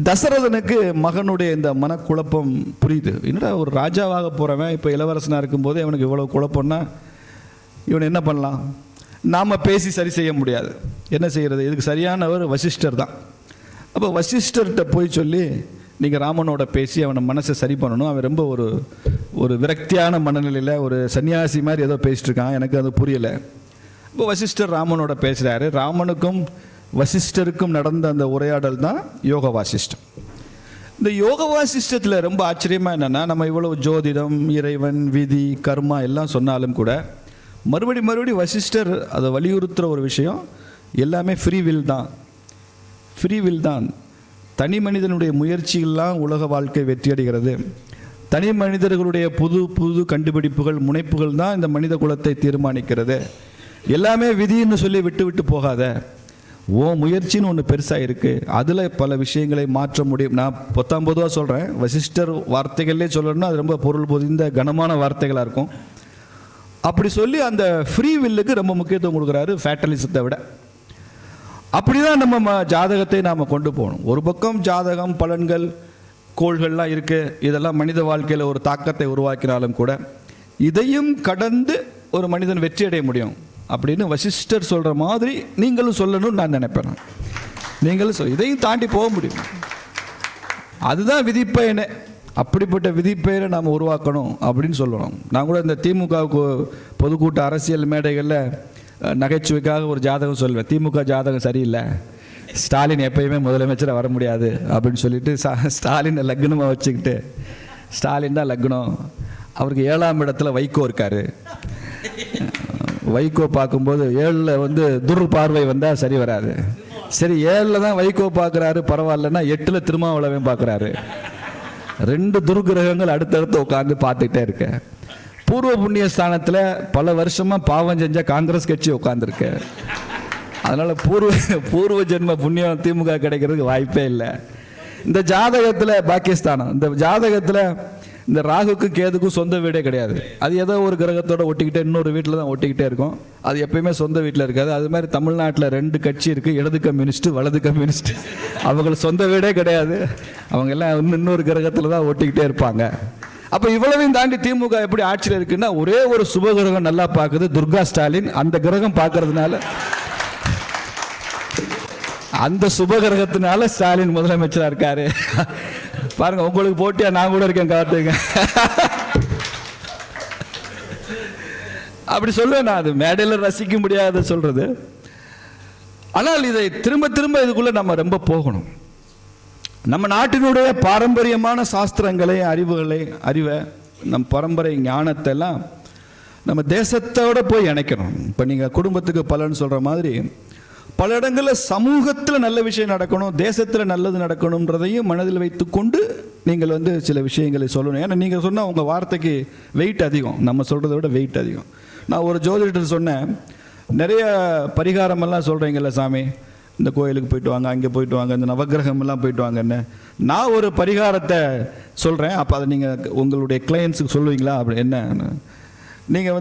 தசரதனுக்கு மகனுடைய இந்த மனக்குழப்பம் புரியுது. என்னடா ஒரு ராஜாவாக போகிறவன் இப்போ இளவரசனாக இருக்கும்போது இவனுக்கு இவ்வளோ குழப்பம்னா இவன் என்ன பண்ணலாம், நாம் பேசி சரி செய்ய முடியாது. என்ன செய்கிறது, இதுக்கு சரியானவர் வசிஷ்டர் தான். அப்போ வசிஷ்டர்கிட்ட போய் சொல்லி நீங்கள் ராமனோட பேசி அவனை மனசை சரி பண்ணணும். அவன் ரொம்ப ஒரு விரக்தியான மனநிலையில் ஒரு சன்னியாசி மாதிரி ஏதோ பேசிட்டு இருக்கான், எனக்கு அது புரியலை. இப்போ வசிஷ்டர் ராமனோட பேசுகிறாரு. ராமனுக்கும் வசிஷ்டருக்கும் நடந்த அந்த உரையாடல் தான் யோக வாசிஷ்டம். இந்த யோக வாசிஷ்டத்தில் ரொம்ப ஆச்சரியமாக என்னென்னா, நம்ம இவ்வளோ ஜோதிடம், இறைவன், விதி, கர்மா எல்லாம் சொன்னாலும் கூட மறுபடி வசிஷ்டர் அதை வலியுறுத்துகிற ஒரு விஷயம், எல்லாமே ஃப்ரீ வில் தான். ஃப்ரீ வில் தான். தனி மனிதனுடைய முயற்சிகள்லாம் உலக வாழ்க்கை வெற்றி அடைகிறது. தனி மனிதர்களுடைய புது புது கண்டுபிடிப்புகள், முனைப்புகள் தான் இந்த மனித குலத்தை தீர்மானிக்கிறது. எல்லாமே விதின்னு சொல்லி விட்டு போகாத. ஓ முயற்சின்னு ஒன்று பெருசாக இருக்குது, அதில் பல விஷயங்களை மாற்ற முடியும். நான் 19 சொல்கிறேன். வசிஷ்டர் வார்த்தைகளே சொல்லணும்னா அது ரொம்ப பொருள் பொதிந்த கனமான வார்த்தைகளாக இருக்கும். அப்படி சொல்லி அந்த ஃப்ரீ வில்லுக்கு ரொம்ப முக்கியத்துவம் கொடுக்குறாரு, ஃபேட்டலிசத்தை விட. அப்படி தான் நம்ம ஜாதகத்தை நாம் கொண்டு போகணும். ஒரு பக்கம் ஜாதகம், பலன்கள், கோள்கள்லாம் இருக்குது, இதெல்லாம் மனித வாழ்க்கையில் ஒரு தாக்கத்தை உருவாக்கினாலும் கூட இதையும் கடந்து ஒரு மனிதன் வெற்றி அடைய முடியும். அப்படின்னு வசிஷ்டர் சொல்கிற மாதிரி நீங்களும் சொல்லணும்னு நான் நினைப்பேன். நீங்களும் இதையும் தாண்டி போக முடியும். அதுதான் விதிப்பயனே. அப்படிப்பட்ட விதிப்பெயரை நாம் உருவாக்கணும் அப்படின்னு சொல்லணும். நான் கூட இந்த திமுகவுக்கு பொதுக்கூட்ட அரசியல் மேடைகளில் நகைச்சுவைக்காக ஒரு ஜாதகம் சொல்வேன். திமுக ஜாதகம் சரியில்லை, ஸ்டாலின் எப்பயுமே முதலமைச்சராக வர முடியாது அப்படின்னு சொல்லிட்டு ஸ்டாலினை லக்னமாக வச்சுக்கிட்டு, ஸ்டாலின் தான் லக்னம், அவருக்கு 7ஆம் இடத்துல வைகோ இருக்கார். வைகோ பார்க்கும்போது 7ல் துர் பார்வை வந்தால் சரி வராது. சரி 7ல் தான் வைகோ பார்க்குறாரு, பரவாயில்லன்னா 8ல் திருமாவளவன் பார்க்குறாரு. 2 துர்கிரகங்கள் அடுத்தடுத்து உட்காந்து பார்த்துக்கிட்டே இருக்க. பூர்வ புண்ணிய ஸ்தானத்தில் பல வருஷமாக பாவம் செஞ்ச காங்கிரஸ் கட்சி உட்காந்துருக்க. அதனால் பூர்வ ஜென்ம புண்ணியம் திமுக கிடைக்கிறதுக்கு வாய்ப்பே இல்லை. இந்த ஜாதகத்தில் பாகிஸ்தானம், இந்த ஜாதகத்தில் இந்த ராகுக்கு கேதுக்கும் சொந்த வீடே கிடையாது. அது ஏதோ ஒரு கிரகத்தோட ஒட்டிக்கிட்டே இன்னொரு வீட்டில் தான் ஒட்டிக்கிட்டே இருக்கும். அது எப்பயுமே சொந்த வீட்டில் இருக்காது. அது மாதிரி தமிழ்நாட்டில் 2 கட்சி இருக்குது, இடது கம்யூனிஸ்ட் வலது கம்யூனிஸ்ட். அவங்களுக்கு சொந்த வீடே கிடையாது. அவங்க எல்லாம் இன்னொரு கிரகத்தில் தான் ஒட்டிக்கிட்டே இருப்பாங்க. அப்போ இவ்வளவையும் தாண்டி திமுக எப்படி ஆட்சியில் இருக்குன்னா, ஒரே ஒரு சுப கிரகம் நல்லா பார்க்குது, துர்கா ஸ்டாலின். அந்த கிரகம் பார்க்கறதுனால, அந்த சுப கிரகத்தினால ஸ்டாலின் முதலமைச்சராக இருக்காரு. பாருங்க, உங்களுக்கு போட்டியா நான் கூட இருக்கேன், காத்துங்க. அப்படி சொல்லுவேன் நான். அது மேடையில் ரசிக்க முடியாத சொல்றது. ஆனால் இதை திரும்ப திரும்ப இதுக்குள்ள நம்ம ரொம்ப போகணும். நம்ம நாட்டினுடைய பாரம்பரியமான சாஸ்திரங்களை, அறிவை, நம் பரம்பரை ஞானத்தை எல்லாம் நம்ம தேசத்தோட போய் இணைக்கணும். இப்போ நீங்கள் குடும்பத்துக்கு பலன் சொல்ற மாதிரி பல இடங்களில் சமூகத்தில் நல்ல விஷயம் நடக்கணும், தேசத்தில் நல்லது நடக்கணுன்றதையும் மனதில் வைத்துக்கொண்டு நீங்கள் சில விஷயங்களை சொல்லணும். ஏன்னா நீங்கள் சொன்னால் உங்கள் வார்த்தைக்கு வெயிட் அதிகம், நம்ம சொல்கிறத விட வெயிட் அதிகம். நான் ஒரு ஜோதிடர் சொன்னேன், நிறைய பரிகாரமெல்லாம் சொல்கிறீங்கல்ல சாமி, இந்த கோயிலுக்கு போயிட்டு வாங்க, அங்கே போயிட்டு வாங்க, இந்த நவகிரகமெல்லாம் போயிட்டு வாங்கன்னு. நான் ஒரு பரிகாரத்தை சொல்கிறேன், அப்போ அதை நீங்கள் உங்களுடைய கிளையன்ஸுக்கு சொல்லுவீங்களா? அப்படி என்ன, நீங்கள்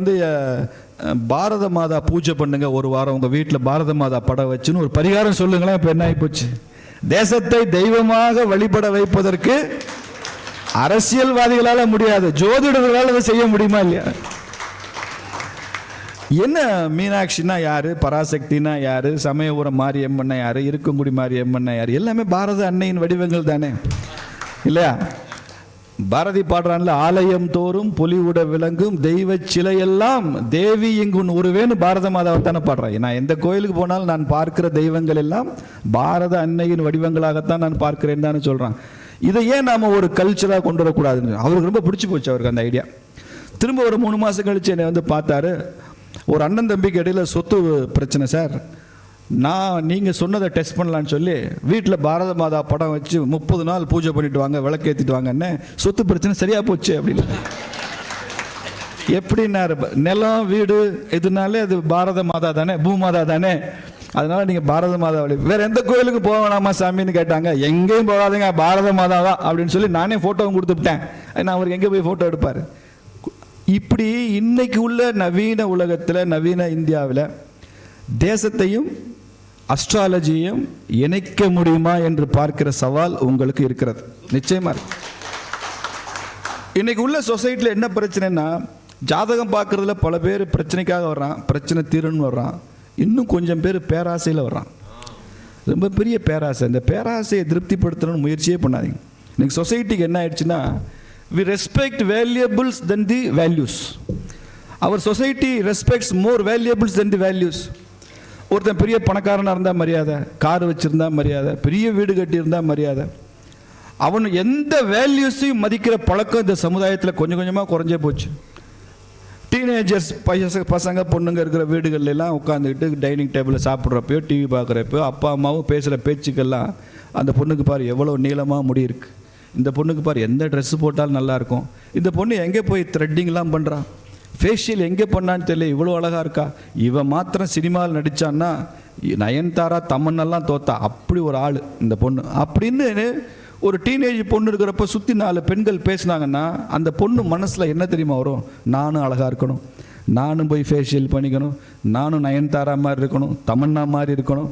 பாரத மாதா பூஜை பண்ணுங்க, ஒரு வாரம் உங்கள் வீட்டில் பாரத மாதா படம் வச்சுன்னு ஒரு பரிகாரம் சொல்லுங்களேன். இப்போ என்ன ஆகிப்போச்சு? தேசத்தை தெய்வமாக வழிபட வைப்பதற்கு அரசியல்வாதிகளால் முடியாது, ஜோதிடர்களால் அதை செய்ய முடியுமா இல்லையா? என்ன மீனாட்சினா யாரு, பராசக்தினா யாரு, சமயபுரம் மாரியம்மன்னா யாரு, இருக்கங்குடி மாரியம்மன்னா யாரு? எல்லாமே பாரத அன்னையின் வடிவங்கள் தானே இல்லையா? பாரதி பாடுறான்ல, ஆலயம் தோறும் பொலிவுட விளங்கும் தெய்வ சிலையெல்லாம் தேவி இங்குன் உருவேன்னு பாரத மாதாவை தானே பாடுறேன். நான் எந்த கோயிலுக்கு போனாலும் நான் பார்க்கிற தெய்வங்கள் எல்லாம் பாரத அன்னையின் வடிவங்களாகத்தான் நான் பார்க்கிறேன் தானே சொல்றான். இதை ஏன் நாம ஒரு கல்ச்சராக கொண்டு வரக்கூடாதுன்னு அவருக்கு ரொம்ப பிடிச்சி போச்சு, அவருக்கு அந்த ஐடியா. திரும்ப ஒரு 3 மாதம் கழிச்சு என்னை பார்த்தாரு. ஒரு அண்ணன் தம்பிக்கு இடையில சொத்து பிரச்சனை சார், நீங்கள் சொன்னதை டெஸ்ட் பண்ணலான்னு சொல்லி வீட்டில் பாரத மாதா படம் வச்சு 30 நாள் பூஜை பண்ணிட்டு வாங்க, விளக்கேற்றிட்டு வாங்கன்னு, சொத்து பிரச்சனை சரியாக போச்சு அப்படின்னு. எப்படின்னா, நிலம் வீடு இதனாலே அது பாரத மாதா தானே, பூமாதா தானே, அதனால நீங்கள் பாரத மாதா வழி வேற எந்த கோயிலுக்கு போக வேணாமா சாமின்னு கேட்டாங்க. எங்கேயும் போகாதீங்க, பாரத மாதா தான் அப்படின்னு சொல்லி நானே ஃபோட்டோவும் கொடுத்துட்டேன். நான் அவருக்கு எங்கே போய் ஃபோட்டோ எடுப்பார்? இப்படி இன்னைக்கு உள்ள நவீன உலகத்தில், நவீன இந்தியாவில் தேசத்தையும் அஸ்ட்ராலஜியையும் இணைக்க முடியுமா என்று பார்க்கிற சவால் உங்களுக்கு இருக்கிறது, நிச்சயமா இருக்கு. இன்னைக்கு உள்ள சொசைட்டியில் என்ன பிரச்சனைன்னா, ஜாதகம் பார்க்கறதுல பல பேர் பிரச்சனைக்காக வர்றான், பிரச்சனை தீரணும்னு வர்றான். இன்னும் கொஞ்சம் பேர் பேராசையில் வர்றான், ரொம்ப பெரிய பேராசை. இந்த பேராசையை திருப்திப்படுத்தணும்னு முயற்சியே பண்ணாதீங்க. இன்னைக்கு சொசைட்டிக்கு என்ன ஆயிடுச்சுன்னா, we respect valuables than the values. Our society respects more valuables than the values. ஒருத்தன் பெரிய பணக்காரனாக இருந்தால் மரியாதை, கார் வச்சுருந்தா மரியாதை, பெரிய வீடு கட்டியிருந்தா மரியாதை. அவன் எந்த வேல்யூஸையும் மதிக்கிற பழக்கம் இந்த சமுதாயத்தில் கொஞ்சம் கொஞ்சமாக குறைஞ்சே போச்சு. டீனேஜர்ஸ் பசங்க பொண்ணுங்க இருக்கிற வீடுகள்லாம் உட்காந்துக்கிட்டு டைனிங் டேபிளில் சாப்பிட்றப்போ, டிவி பார்க்குறப்போ, அப்பா அம்மாவும் பேசுகிற பேச்சுக்கெல்லாம், அந்த பொண்ணுக்கு பாரு எவ்வளோ நீளமாக முடி இருக்குது, இந்த பொண்ணுக்கு பாரு எந்த ட்ரெஸ்ஸு போட்டாலும் நல்லாயிருக்கும், இந்த பொண்ணு எங்கே போய் த்ரெட்டிங்லாம் பண்ணுறான், ஃபேஷியல் எங்கே பண்ணான்னு தெரியல, இவ்வளோ அழகாக இருக்கா, இவன் மாத்திரம் சினிமாவில் நடித்தான்னா நயன்தாரா தமன்னெல்லாம் தோத்தா, அப்படி ஒரு ஆள் இந்த பொண்ணு அப்படின்னு ஒரு டீனேஜ் பொண்ணு இருக்கிறப்ப சுற்றி 4 பெண்கள் பேசினாங்கன்னா அந்த பொண்ணு மனசில் என்ன தெரியுமா வரும்? நானும் அழகாக இருக்கணும், நானும் போய் ஃபேஷியல் பண்ணிக்கணும், நானும் நயன்தாரா மாதிரி இருக்கணும், தமன்னா மாதிரி இருக்கணும்,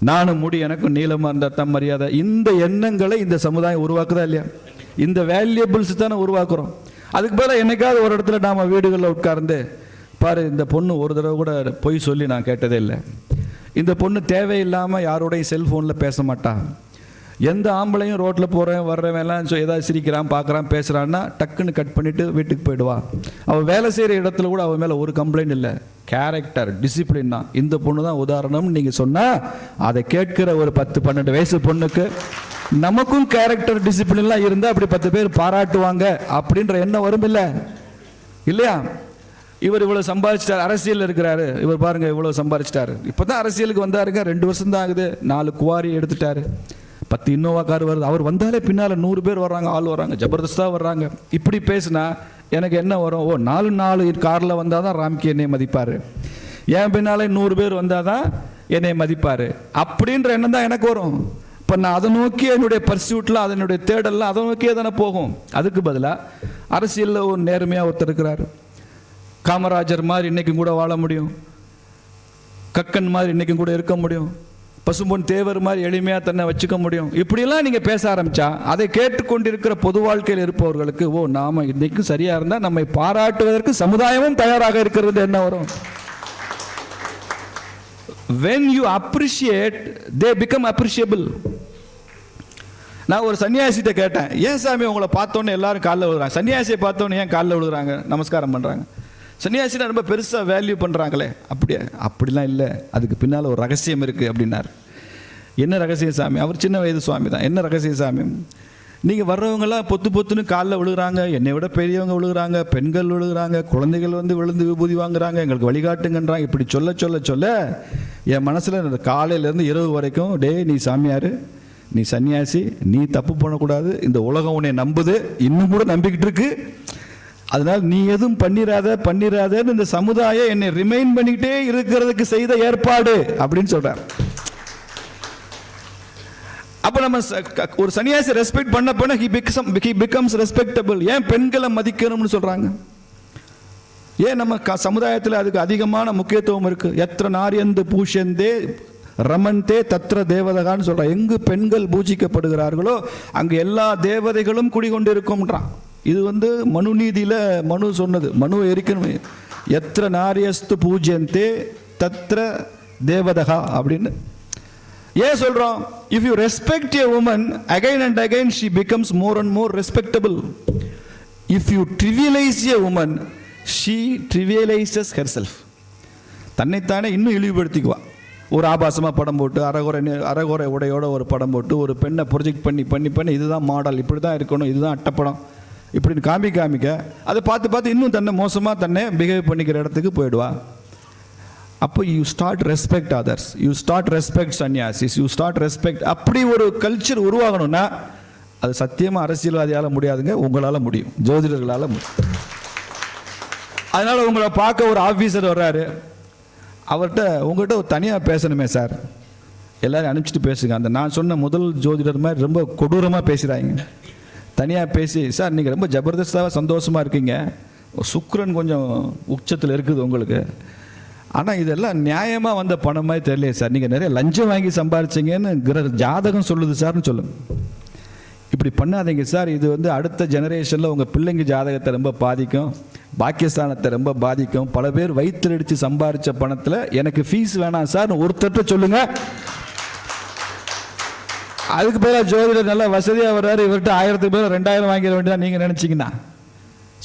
நானும் முடி எனக்கும் நீளமாக இருந்தால் தான் மரியாதை. இந்த எண்ணங்களை இந்த சமுதாயம் உருவாக்குதா இல்லையா? இந்த வேல்யூபிள்ஸ் தானே உருவாக்குறோம். அதுக்கு பதிலாக என்னைக்காவது ஒரு இடத்துல நாம் வீடுகளில் உட்கார்ந்து பாரு இந்த பொண்ணு ஒரு தடவை கூட பொய் சொல்லி நான் கேட்டதே இல்லை. இந்த பொண்ணு தேவையில்லாமல் யாரோடையும் செல்ஃபோனில் பேச மாட்டா. எந்த ஆம்பளையும் ரோட்டில் போகிறேன் வர்றவெல்லாம் ஏதாவது சிரிக்கிறான் பார்க்குறான் பேசுகிறான்னா டக்குன்னு கட் பண்ணிவிட்டு வீட்டுக்கு போயிடுவா. அவள் வேலை செய்கிற இடத்துல கூட அவள் மேலே ஒரு கம்ப்ளைண்ட் இல்லை. கேரக்டர் டிசிப்ளின் தான். இந்த பொண்ணு தான் உதாரணம்னு நீங்கள் சொன்னால் அதை கேட்குற ஒரு 10-12 வயசு பொண்ணுக்கு நமக்கும் கேரக்டர் டிசிப்ளின்லாம் இருந்தால் அப்படி 10 பேர் பாராட்டுவாங்க அப்படின்ற எண்ணம் வரும் இல்லை இல்லையா? இவர் இவ்வளோ சம்பாதிச்சிட்டார், அரசியல் இருக்கிறாரு, இவர் பாருங்க இவ்வளோ சம்பாதிச்சிட்டாரு. இப்போ தான் அரசியலுக்கு வந்தாருங்க, 2 வருஷம் தான் ஆகுது, 4 குவாரி எடுத்துட்டாரு, 10 இன்னோவா கார் வருது. அவர் வந்தாலே பின்னால் 100 பேர் வர்றாங்க, ஆள் வர்றாங்க, ஜபர்தஸ்தாக வர்றாங்க. இப்படி பேசுனா எனக்கு என்ன வரும்? ஓ 4 காரில் வந்தால் தான் ராம்கி என்னை மதிப்பார், என் பின்னாலே 100 பேர் வந்தால் தான் என்னை மதிப்பார் அப்படின்ற எண்ணம் தான் எனக்கு வரும். இப்போ நான் அதை நோக்கி என்னுடைய பர்சியூட்டில் அதனுடைய தேடலாம் அதை நோக்கியே தானே போகும். அதுக்கு பதிலாக அரசியலில் ஒரு நேர்மையாக ஒருத்தர் இருக்கிறார். காமராஜர் மாதிரி இன்றைக்கும் கூட வாழ முடியும், கக்கன் மாதிரி இன்றைக்கும் கூட இருக்க முடியும், பசும்பொன் தேவர் மாதிரி எளிமையாக தன்னை வச்சுக்க முடியும். இப்படியெல்லாம் நீங்கள் பேச ஆரம்பித்தா அதை கேட்டுக்கொண்டிருக்கிற பொது வாழ்க்கையில் இருப்பவர்களுக்கு ஓ நாம் இன்றைக்கும் சரியாக இருந்தால் நம்மை பாராட்டுவதற்கு சமுதாயமும் தயாராக இருக்கிறது என்ன வரும்? When you appreciate, they become appreciable. நான் ஒரு சன்னியாசிட்ட கேட்டேன், ஏன் சாமி உங்களை பார்த்தோன்னே எல்லாரும் காலில் விழுகிறாங்க, சன்னியாசியை பார்த்தோன்னே ஏன் காலில் விழுகிறாங்க, நமஸ்காரம் பண்ணுறாங்க, சன்னியாசினா ரொம்ப பெருசாக வேல்யூ பண்ணுறாங்களே? அப்படிலாம் இல்லை, அதுக்கு பின்னால் ஒரு ரகசியம் இருக்குது அப்படின்னார். என்ன ரகசியம் சாமி? அவர் சின்ன வயது சுவாமி தான். என்ன ரகசியம் சாமி? நீங்கள் வர்றவங்களாம் பொத்துன்னு காலில் விழுகிறாங்க, என்னை விட பெரியவங்க விழுகிறாங்க, பெண்கள் விழுகிறாங்க, குழந்தைகள் விழுந்து விபூதி வாங்குறாங்க, எங்களுக்கு வழிகாட்டுங்கன்றாங்க. இப்படி சொல்ல என் மனசில் காலையிலேருந்து இரவு வரைக்கும் டே நீ சாமியார், நீ சன்னியாசி, நீ தப்பு பண்ணக்கூடாது, இந்த உலகம் உன்னை நம்புது, இன்னும் கூட நம்பிக்கிட்டு இருக்கு, அதனால் நீ எதுவும் பண்ணிடாதன்னு இந்த சமுதாயம் என்னை ரிமைண்ட் பண்ணிக்கிட்டே இருக்கிறதுக்கு செய்த ஏற்பாடு அப்படின்னு சொல்றார். அப்ப நம்ம ஒரு சன்னியாசி ரெஸ்பெக்ட் பண்ண he becomes respectable. ஏன் பெண்களை மதிக்கணும்னு சொல்றாங்க? ஏன் நம்ம சமுதாயத்தில் அதுக்கு அதிகமான முக்கியத்துவம் இருக்கு. எத்திர நாரியந்து பூஷந்தே ரமந்தே தத்ர தேவதகான்னு சொல்றான். எங்கு பெண்கள் பூஜிக்கப்படுகிறார்களோ அங்கு எல்லா தேவதைகளும் குடிகொண்டிருக்கும்ன்றான். இது மனு நீதியில மனு சொன்னது, மனு எரிக்கணும். எத்திர நாரியஸ்து பூஜ்யந்தே தத்ர தேவதகா அப்படின்னு ஏன் சொல்றோம்? If you respect a woman again and again she becomes more and more respectable. If you trivialize a woman she trivializes herself. தன்னைத்தானே இன்னும் இழிவுபடுத்திக்குவா. ஒரு ஆபாசமாக படம் போட்டு அறகுறை உடையோட ஒரு படம் போட்டு ஒரு பெண்ணை ப்ரொஜெக்ட் பண்ணி இதுதான் மாடல், இப்படி தான் இருக்கணும், இதுதான் அட்டப்படம் இப்படின்னு காமிக்க அதை பார்த்து இன்னும் தன்னை மோசமாக தன்னை பிஹேவ் பண்ணிக்கிற இடத்துக்கு போயிடுவா. அப்போ you start respect others, you start respect sannyasis, you start respect. அப்படி ஒரு கல்ச்சர் உருவாகணும்னா அது சத்தியமாக அரசியல்வாதியால் முடியாதுங்க, உங்களால் முடியும், ஜோதிடர்களால் முடியும். அதனால் உங்களை பார்க்க ஒரு ஆஃபீஸர் வர்றாரு, அவர்கிட்ட உங்கள்கிட்ட ஒரு தனியாக பேசணுமே சார், எல்லோரும் அனுப்பிச்சிட்டு பேசுங்க. அந்த நான் சொன்ன முதல் ஜோதிடர் மாதிரி ரொம்ப கொடூரமாக பேசுகிறாங்க. தனியாக பேசி சார் நீங்கள் ரொம்ப ஜபர்தஸ்தாக சந்தோஷமாக இருக்கீங்க, சுக்கிரன் கொஞ்சம் உச்சத்தில் இருக்குது உங்களுக்கு, ஆனால் இதெல்லாம் நியாயமாக வந்த பணம் மாதிரி தெரியலையே சார், நீங்கள் நிறைய லஞ்சம் வாங்கி சம்பாரிச்சிங்கன்னு ஜாதகம் சொல்லுது சார்னு சொல்லுங்க. இப்படி பண்ணாதீங்க சார், இது அடுத்த ஜெனரேஷனில் உங்கள் பிள்ளைங்க ஜாதகத்தை ரொம்ப பாதிக்கும், பாக்கியஸ்தானத்தை ரொம்ப பாதிக்கும், பல பேர் வயிற்றில் அடித்து சம்பாரித்த பணத்தில் எனக்கு ஃபீஸ் வேணாம் சார் ஒருத்தட்ட சொல்லுங்க. அதுக்கு பேர ஜோதிடர் நல்லா வசதியாக வர்றாரு, இவர்கிட்ட 1000 பேர் 2000 வாங்கிட வேண்டியதான் நீங்கள் நினச்சிங்கன்னா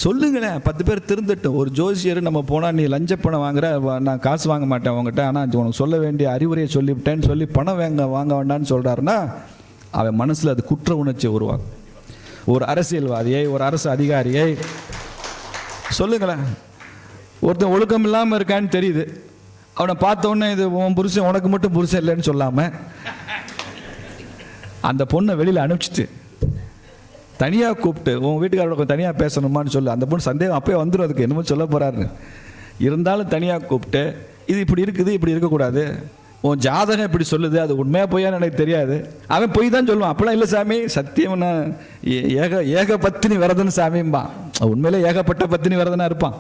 சொல்லுங்களேன், 10 பேர் திருந்தட்டும். ஒரு ஜோசியர் நம்ம போனால் நீ லஞ்ச பணம் வாங்குற, நான் காசு வாங்க மாட்டேன் உங்ககிட்ட, ஆனால் உனக்கு சொல்ல வேண்டிய அறிவுரையை சொல்லிவிட்டேன்னு சொல்லி பணம் வாங்க வேண்டான்னு சொல்கிறாருன்னா அவன் மனசில் அது குற்ற உணர்ச்சி உருவாகும். ஒரு அரசியல்வாதியை, ஒரு அரசு அதிகாரியை சொல்லுங்களேன், ஒருத்தன் ஒழுக்கம் இல்லாமல் இருக்கான்னு தெரியுது, அவனை பார்த்த உடனே இது உன் புருஷன், உனக்கு மட்டும் புருஷன் இல்லைன்னு சொல்லாமல் அந்த பொண்ணை வெளியில் அனுப்பிச்சிட்டு தனியாக கூப்பிட்டு உன் வீட்டுக்காரோட தனியாக பேசணுமான்னு சொல்லு. அந்த பொண்ணு சந்தேகம் அப்போயே வந்துடும், அதுக்கு என்னமோ சொல்ல போகிறாருன்னு. இருந்தாலும் தனியாக கூப்பிட்டு இது இப்படி இருக்குது, இப்படி இருக்கக்கூடாது, உன் ஜாதகம் இப்படி சொல்லுது, அது உண்மையாக பொய்யான்னு எனக்கு தெரியாது. அவன் பொய் தான் சொல்லுவான். அப்பெல்லாம் இல்லை சாமி, சத்தியம் நான் ஏக பத்தினி விரதன்னு சாமிம்பான். உண்மையிலே ஏகப்பட்ட பத்தினி விரதனா இருப்பான்.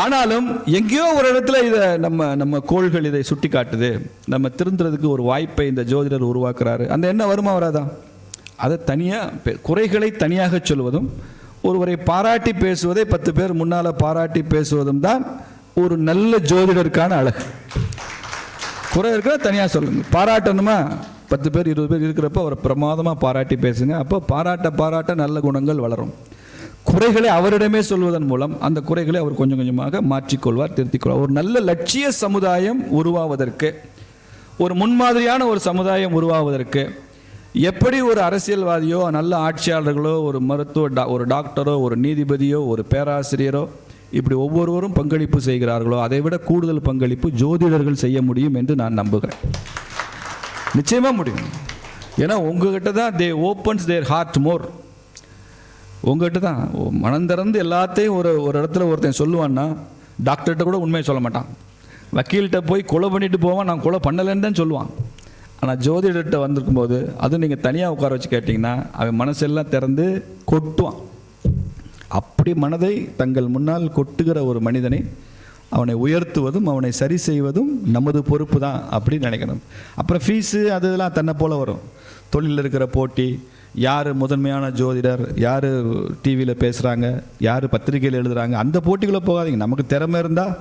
ஆனாலும் எங்கேயோ ஒரு இடத்துல இதை நம்ம கோள்கள் இதை சுட்டி காட்டுது, நம்ம திருந்துறதுக்கு ஒரு வாய்ப்பை இந்த ஜோதிடர் உருவாக்குறாரு. அந்த என்ன வருமா வராதா? அதை தனியாக குறைகளை தனியாக சொல்வதும் ஒருவரை பாராட்டி பேசுவதை 10 பேர் முன்னால் பாராட்டி பேசுவதும் தான் ஒரு நல்ல ஜோதிடருக்கான அழகு. குறை இருக்கிற தனியாக சொல்லுங்க. பாராட்டணுமா, 10 பேர் 20 பேர் இருக்கிறப்ப அவரை பிரமாதமாக பாராட்டி பேசுங்க. அப்போ பாராட்ட நல்ல குணங்கள் வளரும். குறைகளை அவரிடமே சொல்வதன் மூலம் அந்த குறைகளை அவர் கொஞ்சம் கொஞ்சமாக மாற்றிக்கொள்வார், திருத்திக்கொள்வார். ஒரு நல்ல லட்சிய சமுதாயம் உருவாவதற்கு, ஒரு முன்மாதிரியான ஒரு சமுதாயம் உருவாவதற்கு எப்படி ஒரு அரசியல்வாதியோ, நல்ல ஆட்சியாளர்களோ, ஒரு ஒரு டாக்டரோ, ஒரு நீதிபதியோ, ஒரு பேராசிரியரோ, இப்படி ஒவ்வொருவரும் பங்களிப்பு செய்கிறார்களோ அதை விட கூடுதல் பங்களிப்பு ஜோதிடர்கள் செய்ய முடியும் என்று நான் நம்புகிறேன். நிச்சயமாக முடியும். ஏன்னா உங்ககிட்ட தான் தே ஓப்பன்ஸ் தேர் ஹார்ட் மோர். உங்ககிட்ட தான் மனம் திறந்து எல்லாத்தையும் ஒரு இடத்துல ஒருத்தன் சொல்லுவான்னா, டாக்டர்கிட்ட கூட உண்மையை சொல்ல மாட்டான். வக்கீல்கிட்ட போய் கொலை பண்ணிட்டு போவான், நான் கொலை பண்ணலைன்னு தான் சொல்லுவான். ஆனால் ஜோதிடர்கிட்ட வந்திருக்கும் போது அதுவும் நீங்கள் தனியாக உட்கார வச்சு கேட்டிங்கன்னா அவன் மனசெல்லாம் திறந்து கொட்டுவான். அப்படி மனதை தங்கள் முன்னால் கொட்டுகிற ஒரு மனிதனை அவனை உயர்த்துவதும் அவனை சரி செய்வதும் நமது பொறுப்பு தான் அப்படின்னு நினைக்கணும். அப்புறம் ஃபீஸு அதெல்லாம் தன்னை போல் வரும். தொழிலில் இருக்கிற போட்டி, யார் முதன்மையான ஜோதிடர், யார் டிவியில் பேசுகிறாங்க, யார் பத்திரிகையில் எழுதுகிறாங்க, அந்த போட்டிக்குள்ளே போகாதீங்க. நமக்கு திறமை இருந்தால்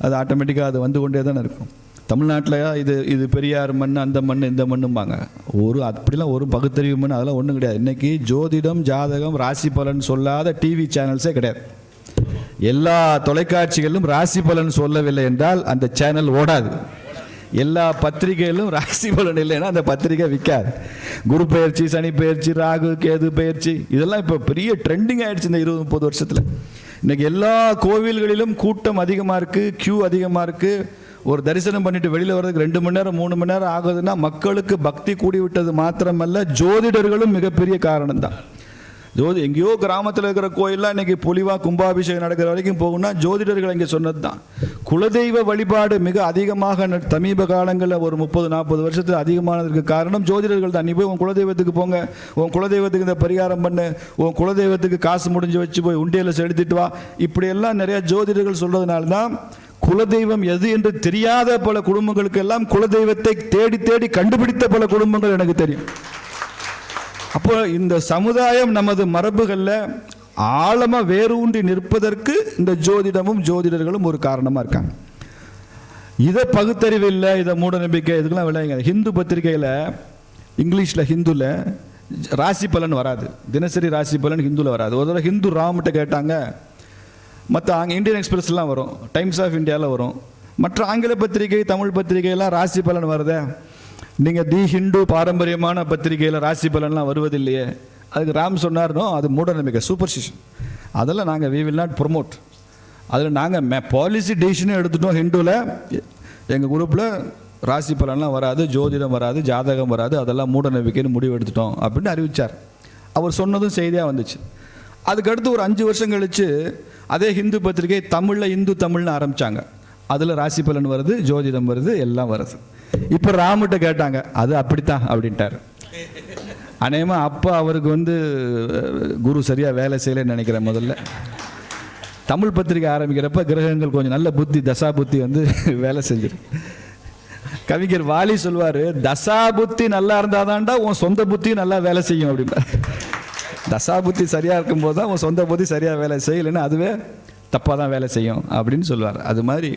அது ஆட்டோமேட்டிக்காக அது வந்து கொண்டே தானே இருக்கும். தமிழ்நாட்டில் இது பெரியார் மண், அந்த மண், இந்த மண்ணும்பாங்க. அப்படிலாம் ஒரு பகுத்தறிவு மண் அதெல்லாம் ஒன்றும் கிடையாது. இன்றைக்கி ஜோதிடம், ஜாதகம், ராசி பலன் சொல்லாத டிவி சேனல்ஸே கிடையாது. எல்லா தொலைக்காட்சிகளிலும் ராசி பலன் சொல்லவில்லை என்றால் அந்த சேனல் ஓடாது. எல்லா பத்திரிகைகளிலும் ராசி பலன் இல்லைன்னா அந்த பத்திரிகை விற்காது. குரு பெயர்ச்சி, சனி பெயர்ச்சி, ராகு கேது பெயர்ச்சி, இதெல்லாம் இப்போ பெரிய ட்ரெண்டிங் ஆகிடுச்சு இந்த 20-30 வருஷத்தில். இன்றைக்கி எல்லா கோவில்களிலும் கூட்டம் அதிகமாக இருக்குது, க்யூ அதிகமாக இருக்குது. ஒரு தரிசனம் பண்ணிட்டு வெளியில் வர்றதுக்கு 2 மணி நேரம் 3 மணி நேரம் ஆகுதுன்னா மக்களுக்கு பக்தி கூடி விட்டது மாத்திரமல்ல, ஜோதிடர்களும் மிகப்பெரிய காரணம் தான். எங்கேயோ கிராமத்தில் இருக்கிற கோயிலெலாம் இன்றைக்கி பொலிவாக கும்பாபிஷேகம் நடக்கிற வரைக்கும் போகும்னா ஜோதிடர்கள் இங்கே சொன்னது தான். குலதெய்வ வழிபாடு மிக அதிகமாக சமீப காலங்களில் ஒரு 30-40 வருஷத்தில் அதிகமானதுக்கு காரணம் ஜோதிடர்கள் தான். நீ போய் உன் குலதெய்வத்துக்கு போங்க, உன் குலதெய்வத்துக்கு இந்த பரிகாரம் பண்ணு, உன் குலதெய்வத்துக்கு காசு முடிஞ்சு வச்சு போய் உண்டியலில் செலுத்திட்டு வா, இப்படியெல்லாம் நிறையா ஜோதிடர்கள் சொல்கிறதுனால தான் குலதெய்வம் எது என்று தெரியாத பல குடும்பங்களுக்கு எல்லாம் குலதெய்வத்தை தேடி தேடி கண்டுபிடித்த பல குடும்பங்கள் எனக்கு தெரியும். அப்போ இந்த சமுதாயம் நமது மரபுகளில் ஆழமாக வேரூன்றி நிற்பதற்கு இந்த ஜோதிடமும் ஜோதிடர்களும் ஒரு காரணமாக இருக்காங்க. இதை பகுத்தறிவு இல்லை, இதை மூட நம்பிக்கை, இதுக்கெல்லாம் விளையாங்க. ஹிந்து பத்திரிகையில், இங்கிலீஷில் ஹிந்துவில் ராசி பலன் வராது, தினசரி ராசி பலன் ஹிந்துவில் வராது. ஒரு தடவை ஹிந்து ராம்கிட்ட கேட்டாங்க. மற்ற இந்தியன் எக்ஸ்பிரஸ்லாம் வரும், டைம்ஸ் ஆஃப் இந்தியாவில் வரும், மற்ற ஆங்கில பத்திரிகை, தமிழ் பத்திரிகையெல்லாம் ராசி பலன் வருதே, நீங்கள் தி ஹிந்து பாரம்பரியமான பத்திரிகையில் ராசி பலன்லாம் வருவதில்லையே. அதுக்கு ராம் சொன்னார்னோ, அது மூட நம்பிக்கை, சூப்பர்ஸ்டிஷன். அதெல்லாம் நாங்கள் வி வில் நாட் ப்ரொமோட். அதில் நாங்கள் பாலிசி டிசிஷனும் எடுத்துட்டோம். ஹிந்துவில் எங்கள் குரூப்பில் ராசி பலன்லாம் வராது, ஜோதிடம் வராது, ஜாதகம் வராது, அதெல்லாம் மூட நம்பிக்கைன்னு முடிவு எடுத்துட்டோம் அப்படின்னு அறிவித்தார். அவர் சொன்னதும் செய்தியாக வந்துச்சு. அதுக்கடுத்து ஒரு 5 வருஷம் கழித்து அதே ஹிந்து பத்திரிகை தமிழில் இந்து தமிழ்னு ஆரம்பித்தாங்க. அதில் ராசி பலன் வருது, ஜோதிடம் வருது, எல்லாம் வருது. இப்போ ராமுகிட்ட கேட்டாங்க, அது அப்படித்தான் அப்படின்ட்டார். அநேகமாக அப்போ அவருக்கு குரு சரியாக வேலை செய்யலைன்னு நினைக்கிறேன். முதல்ல தமிழ் பத்திரிகை ஆரம்பிக்கிறப்ப கிரகங்கள் கொஞ்சம் நல்ல புத்தி, தசா புத்தி வேலை செஞ்சிரு. கவிஞர் வாலி சொல்வார், தசா புத்தி நல்லா இருந்தாதான்டா உன் சொந்த புத்தி நல்லா வேலை செய்யும் அப்படின்றார். தசா புத்தி சரியாக இருக்கும்போது தான் உன் சொந்த புத்தி சரியாக வேலை செய்யலைன்னா அதுவே தப்பாக தான் வேலை செய்யும் அப்படின்னு சொல்லுவார். அது மாதிரி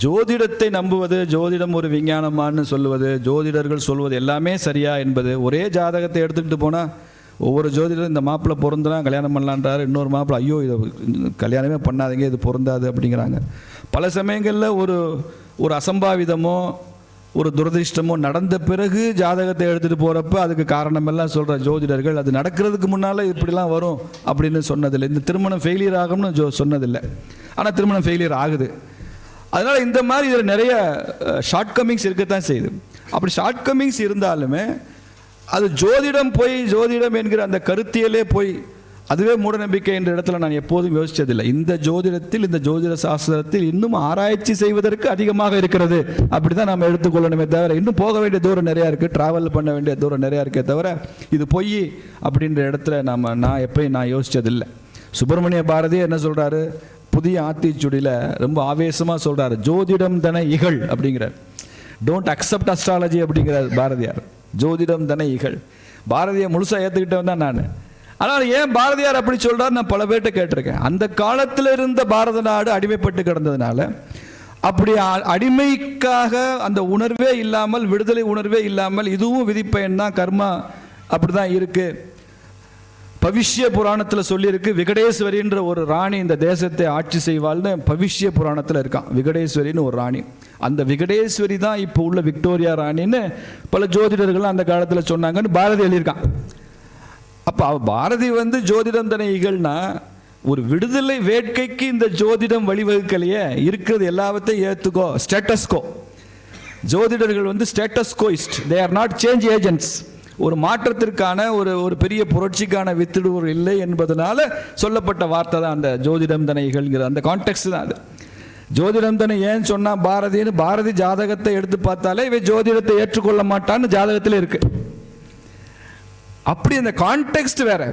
ஜோதிடத்தை நம்புவது, ஜோதிடம் ஒரு விஞ்ஞானமானு சொல்லுவது, ஜோதிடர்கள் சொல்வது எல்லாமே சரியா என்பது, ஒரே ஜாதகத்தை எடுத்துக்கிட்டு போனால் ஒவ்வொரு ஜோதிடரும் இந்த மாப்பிள்ளை பொருந்தனா கல்யாணம் பண்ணலான்றாரு, இன்னொரு மாப்பிள்ளை ஐயோ இதை கல்யாணமே பண்ணாதீங்க, இது பொருந்தாது அப்படிங்கிறாங்க. பல சமயங்களில் ஒரு அசம்பாவிதமோ ஒரு துரதிர்ஷ்டமோ நடந்த பிறகு ஜாதகத்தை எடுத்துகிட்டு போகிறப்ப அதுக்கு காரணமெல்லாம் சொல்கிற ஜோதிடர்கள், அது நடக்கிறதுக்கு முன்னால் இப்படிலாம் வரும் அப்படின்னு சொன்னதில்லை. இந்த திருமணம் ஃபெயிலியர் ஆகும்னு சொன்னதில்லை, ஆனால் திருமணம் ஃபெயிலியர் ஆகுது. அதனால் இந்த மாதிரி இதில் நிறைய ஷார்ட் கம்மிங்ஸ் இருக்கத்தான் செய்யுது. அப்படி ஷார்ட் கம்மிங்ஸ் இருந்தாலுமே அது ஜோதிடம் என்கிற அந்த கருத்தியலே போய் அதுவே மூடநம்பிக்கை என்ற இடத்துல நான் எப்போதும் யோசித்ததில்லை. இந்த ஜோதிடத்தில், இந்த ஜோதிட சாஸ்திரத்தில் இன்னும் ஆராய்ச்சி செய்வதற்கு அதிகமாக இருக்கிறது, அப்படி தான் நம்ம எடுத்துக்கொள்ளணுமே தவிர, இன்னும் போக வேண்டிய தூரம் நிறையா இருக்குது, ட்ராவல் பண்ண வேண்டிய தூரம் நிறையா இருக்கே தவிர இது பொய் அப்படின்ற இடத்துல நான் எப்பயும் யோசித்ததில்லை. சுப்பிரமணிய பாரதியே என்ன சொல்கிறாரு, புதிய ஆத்திச்சூடியில் ரொம்ப ஆவேசமாக சொல்கிறாரு, ஜோதிடம் தன இகழ் அப்படிங்கிறார். டோன்ட் அக்செப்ட் அஸ்ட்ராலஜி அப்படிங்கிறார் பாரதியார். ஜோதிடம் தன இகழ். பாரதியை முழுசாக ஏற்றுக்கிட்டவன் தான் நான். ஆனால் ஏன் பாரதியார் அப்படி சொல்றாரு நான் பல பேர்கிட்ட கேட்டிருக்கேன். அந்த காலத்தில் இருந்த பாரத நாடு அடிமைப்பட்டு கிடந்ததுனால, அப்படி அடிமைக்காக அந்த உணர்வே இல்லாமல், விடுதலை உணர்வே இல்லாமல், இதுவும் விதிப்பயன் தான், கர்மா அப்படிதான் இருக்கு. பவிஷ்ய புராணத்தில் சொல்லியிருக்கு, விகடேஸ்வரின்ற ஒரு ராணி இந்த தேசத்தை ஆட்சி செய்வாள்னு பவிஷ்ய புராணத்தில் இருக்கான். விகடேஸ்வரின்னு ஒரு ராணி. அந்த விகடேஸ்வரி தான் இப்போ உள்ள விக்டோரியா ராணின்னு பல ஜோதிடர்கள் அந்த காலத்தில் சொன்னாங்கன்னு பாரதி எழுதியிருக்கான். அப்போ பாரதி ஜோதிடம் தானே இகழ்னா, ஒரு விடுதலை வேட்கைக்கு இந்த ஜோதிடம் வழிவகுக்கலையே, இருக்கிறது எல்லாவற்றையும் ஏற்றுக்கோ, ஸ்டேட்டஸ்கோ. ஜோதிடர்கள் status quoist, they are not change agents. ஒரு மாற்றத்திற்கான ஒரு பெரிய புரட்சிக்கான வித்திடுவர் இல்லை என்பதனால சொல்லப்பட்ட வார்த்தை தான் அந்த ஜோதிடம் தனை இகழ்கிற அந்த கான்டெக்ட் தான் அது. ஜோதிடம் தனை ஏன் சொன்னா பாரதின்னு, பாரதி ஜாதகத்தை எடுத்து பார்த்தாலே இவை ஜோதிடத்தை ஏற்றுக்கொள்ள மாட்டான்னு ஜாதகத்தில் இருக்கு. அப்படி அந்த கான்டெக்ட் வேற.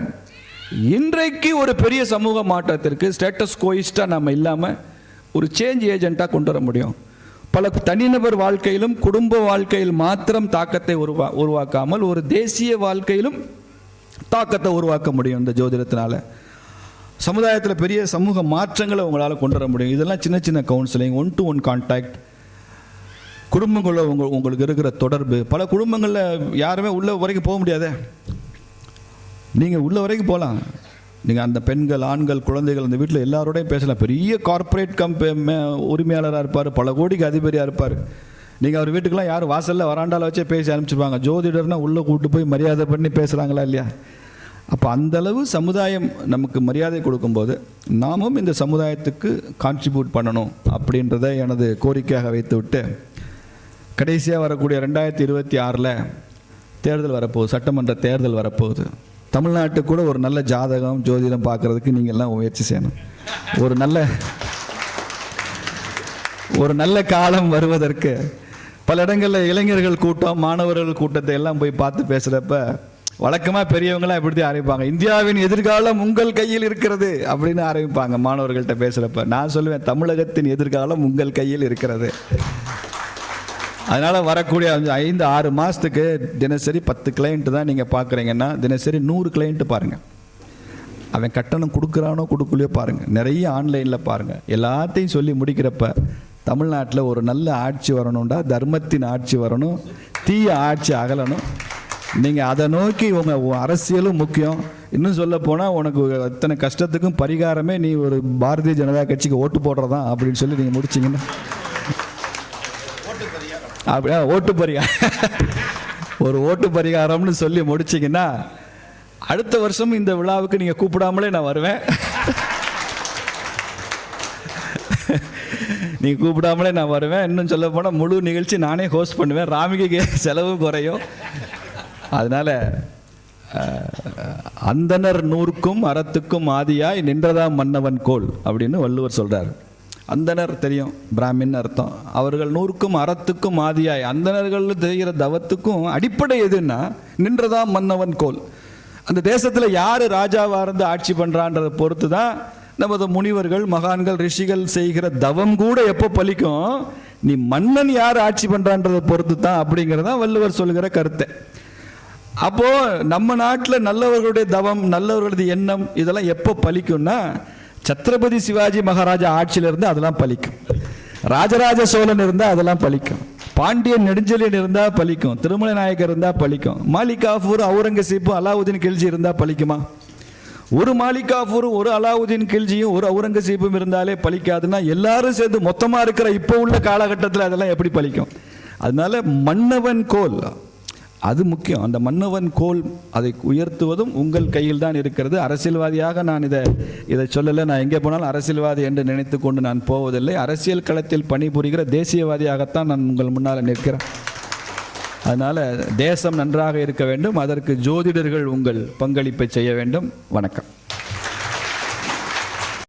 இன்றைக்கு ஒரு பெரிய சமூக மாற்றத்திற்கு ஸ்டேட்டஸ் கோயிஸ்டா நம்ம இல்லாம ஒரு சேஞ்ச் ஏஜென்ட்டா கொண்டு வர முடியும். பல தனிநபர் வாழ்க்கையிலும் குடும்ப வாழ்க்கையில் மாத்திரம் தாக்கத்தை உருவாக்காமல் ஒரு தேசிய வாழ்க்கையிலும் தாக்கத்தை உருவாக்க முடியும் இந்த ஜோதிடத்தினால. சமுதாயத்தில் பெரிய சமூக மாற்றங்களை உங்களால் கொண்டு வர முடியும். இதெல்லாம் சின்ன சின்ன கவுன்சிலிங், 1-to-1 கான்டாக்ட், குடும்பங்களில் உங்களுக்கு இருக்கிற தொடர்பு. பல குடும்பங்களில் யாருமே உள்ள வரைக்கும் போக முடியாதே, நீங்கள் உள்ள வரைக்கும் போகலாம். நீங்கள் அந்த பெண்கள், ஆண்கள், குழந்தைகள் அந்த வீட்டில் எல்லாரோடையும் பேசலாம். பெரிய கார்ப்பரேட் உரிமையாளராக இருப்பார், பல கோடிக்கு அதிபதியாக இருப்பார். நீங்கள் அவர் வீட்டுக்கெல்லாம் யார் வாசலில் வராண்டாவில் வச்சே பேசி அனுப்பிச்சிருவாங்க. ஜோதிடர்னா உள்ளே கூப்பிட்டு போய் மரியாதை பண்ணி பேசுகிறாங்களா இல்லையா? அப்போ அந்தளவு சமுதாயம் நமக்கு மரியாதை கொடுக்கும்போது நாமும் இந்த சமுதாயத்துக்கு கான்ட்ரிபியூட் பண்ணணும் அப்படின்றத எனது கோரிக்கையாக வைத்து விட்டு, கடைசியாக வரக்கூடிய 2026 தேர்தல் வரப்போகுது, சட்டமன்ற தேர்தல் வரப்போகுது. தமிழ்நாட்டுக்கு கூட ஒரு நல்ல ஜாதகம், ஜோதிடம் பார்க்குறதுக்கு நீங்கள் எல்லாம் முயற்சி செய்யணும். ஒரு நல்ல காலம் வருவதற்கு பல இடங்களில் இளைஞர்கள் கூட்டம், மாணவர்கள் கூட்டத்தை எல்லாம் போய் பார்த்து பேசுகிறப்ப வழக்கமாக பெரியவங்களாம் எப்படி ஆரம்பிப்பாங்க, இந்தியாவின் எதிர்காலம் உங்கள் கையில் இருக்கிறது அப்படின்னு ஆரம்பிப்பாங்க. மாணவர்கள்ட்ட பேசுகிறப்ப நான் சொல்லுவேன், தமிழகத்தின் எதிர்காலம் உங்கள் கையில் இருக்கிறது. அதனால் வரக்கூடிய 5-6 மாதத்துக்கு தினசரி 10 கிளைண்ட்டு தான் நீங்கள் பார்க்குறீங்கன்னா தினசரி 100 கிளைண்ட்டு பாருங்கள். அவன் கட்டணம் கொடுக்குறானோ கொடுக்கலையோ பாருங்கள். நிறைய ஆன்லைனில் பாருங்கள். எல்லாத்தையும் சொல்லி முடிக்கிறப்ப தமிழ்நாட்டில் ஒரு நல்ல ஆட்சி வரணும்டா, தர்மத்தின் ஆட்சி வரணும், தீய ஆட்சி அகலணும். நீங்கள் அதை நோக்கி உங்கள் அரசியலும் முக்கியம். இன்னும் சொல்ல போனால் உனக்கு அத்தனை கஷ்டத்துக்கும் பரிகாரமே நீ ஒரு பாரதிய ஜனதா கட்சிக்கு ஓட்டு போடுறதான் அப்படின்னு சொல்லி நீங்கள் முடிச்சிங்கன்னா, அப்படியா ஓட்டு ஒரு ஓட்டு பரிகாரம்னு சொல்லி முடிச்சிங்கன்னா அடுத்த வருஷம் இந்த விழாவுக்கு நீங்கள் கூப்பிடாமலே நான் வருவேன். நீங்கள் கூப்பிடாமலே நான் வருவேன். இன்னும் சொல்ல போனால் முழு நிகழ்ச்சி நானே ஹோஸ்ட் பண்ணுவேன். ராமிகைக்கு செலவு குறையும். அதனால் அந்தனர் 100க்கும் அறத்துக்கும் ஆதியாய் நின்றதாம் மன்னவன் கோல் அப்படின்னு வள்ளுவர் சொல்கிறார். அந்தனர் தெரியும், பிராமின் அர்த்தம். அவர்கள் 100க்கும் அறத்துக்கும் ஆதியாய், அந்தனர்கள் தெரிகிற தவத்துக்கும் அடிப்படை எதுன்னா நின்றதாம் மன்னவன் கோல். அந்த தேசத்தில் யார் ராஜாவாக இருந்து ஆட்சி பண்ணுறான்றதை பொறுத்து தான் நமது முனிவர்கள், மகான்கள், ரிஷிகள் செய்கிற தவம் கூட எப்போ பலிக்கும், நீ மன்னன் யார் ஆட்சி பண்ணுறான்றதை பொறுத்து தான் அப்படிங்கிறதான் வள்ளுவர் சொல்கிற கருத்தை. அப்போ நம்ம நாட்டில் நல்லவர்களுடைய தவம், நல்லவர்களது எண்ணம் இதெல்லாம் எப்போ பலிக்கும்னா சத்ரபதி சிவாஜி மகாராஜா ஆட்சியில் இருந்தால் அதெல்லாம் பலிக்கும், ராஜராஜ சோழன் இருந்தால் அதெல்லாம் பலிக்கும், பாண்டியன் நெடுஞ்செழியன் இருந்தால் பலிக்கும், திருமலை நாயக்கர் இருந்தால் பலிக்கும், மாலிக் காஃபூர், அவுரங்கசீப்பு, அலாவுதீன் கில்ஜி இருந்தால் பலிக்குமா? ஒரு மாலிக் காஃபூரும் ஒரு அலாவுதீன் கில்ஜியும் ஒரு அவுரங்கசீப்பும் இருந்தாலே பலிக்காதுன்னா எல்லாரும் சேர்ந்து மொத்தமாக இருக்கிற இப்போ உள்ள காலகட்டத்தில் அதெல்லாம் எப்படி பலிக்கும்? அதனால மன்னவன் கோல் அது முக்கியம். அந்த மன்னவன் கோல் அதை உயர்த்துவதும் உங்கள் கையில் தான் இருக்கிறது. அரசியல்வாதியாக நான் இதை சொல்லலை. நான் எங்கே போனாலும் அரசியல்வாதி என்று நினைத்து கொண்டு நான் போவதில்லை. அரசியல் களத்தில் பணிபுரிகிற தேசியவாதியாகத்தான் நான் உங்கள் முன்னால் நிற்கிறேன். அதனால் தேசம் நன்றாக இருக்க வேண்டும். அதற்கு ஜோதிடர்கள் உங்கள் பங்களிப்பை செய்ய வேண்டும். வணக்கம்.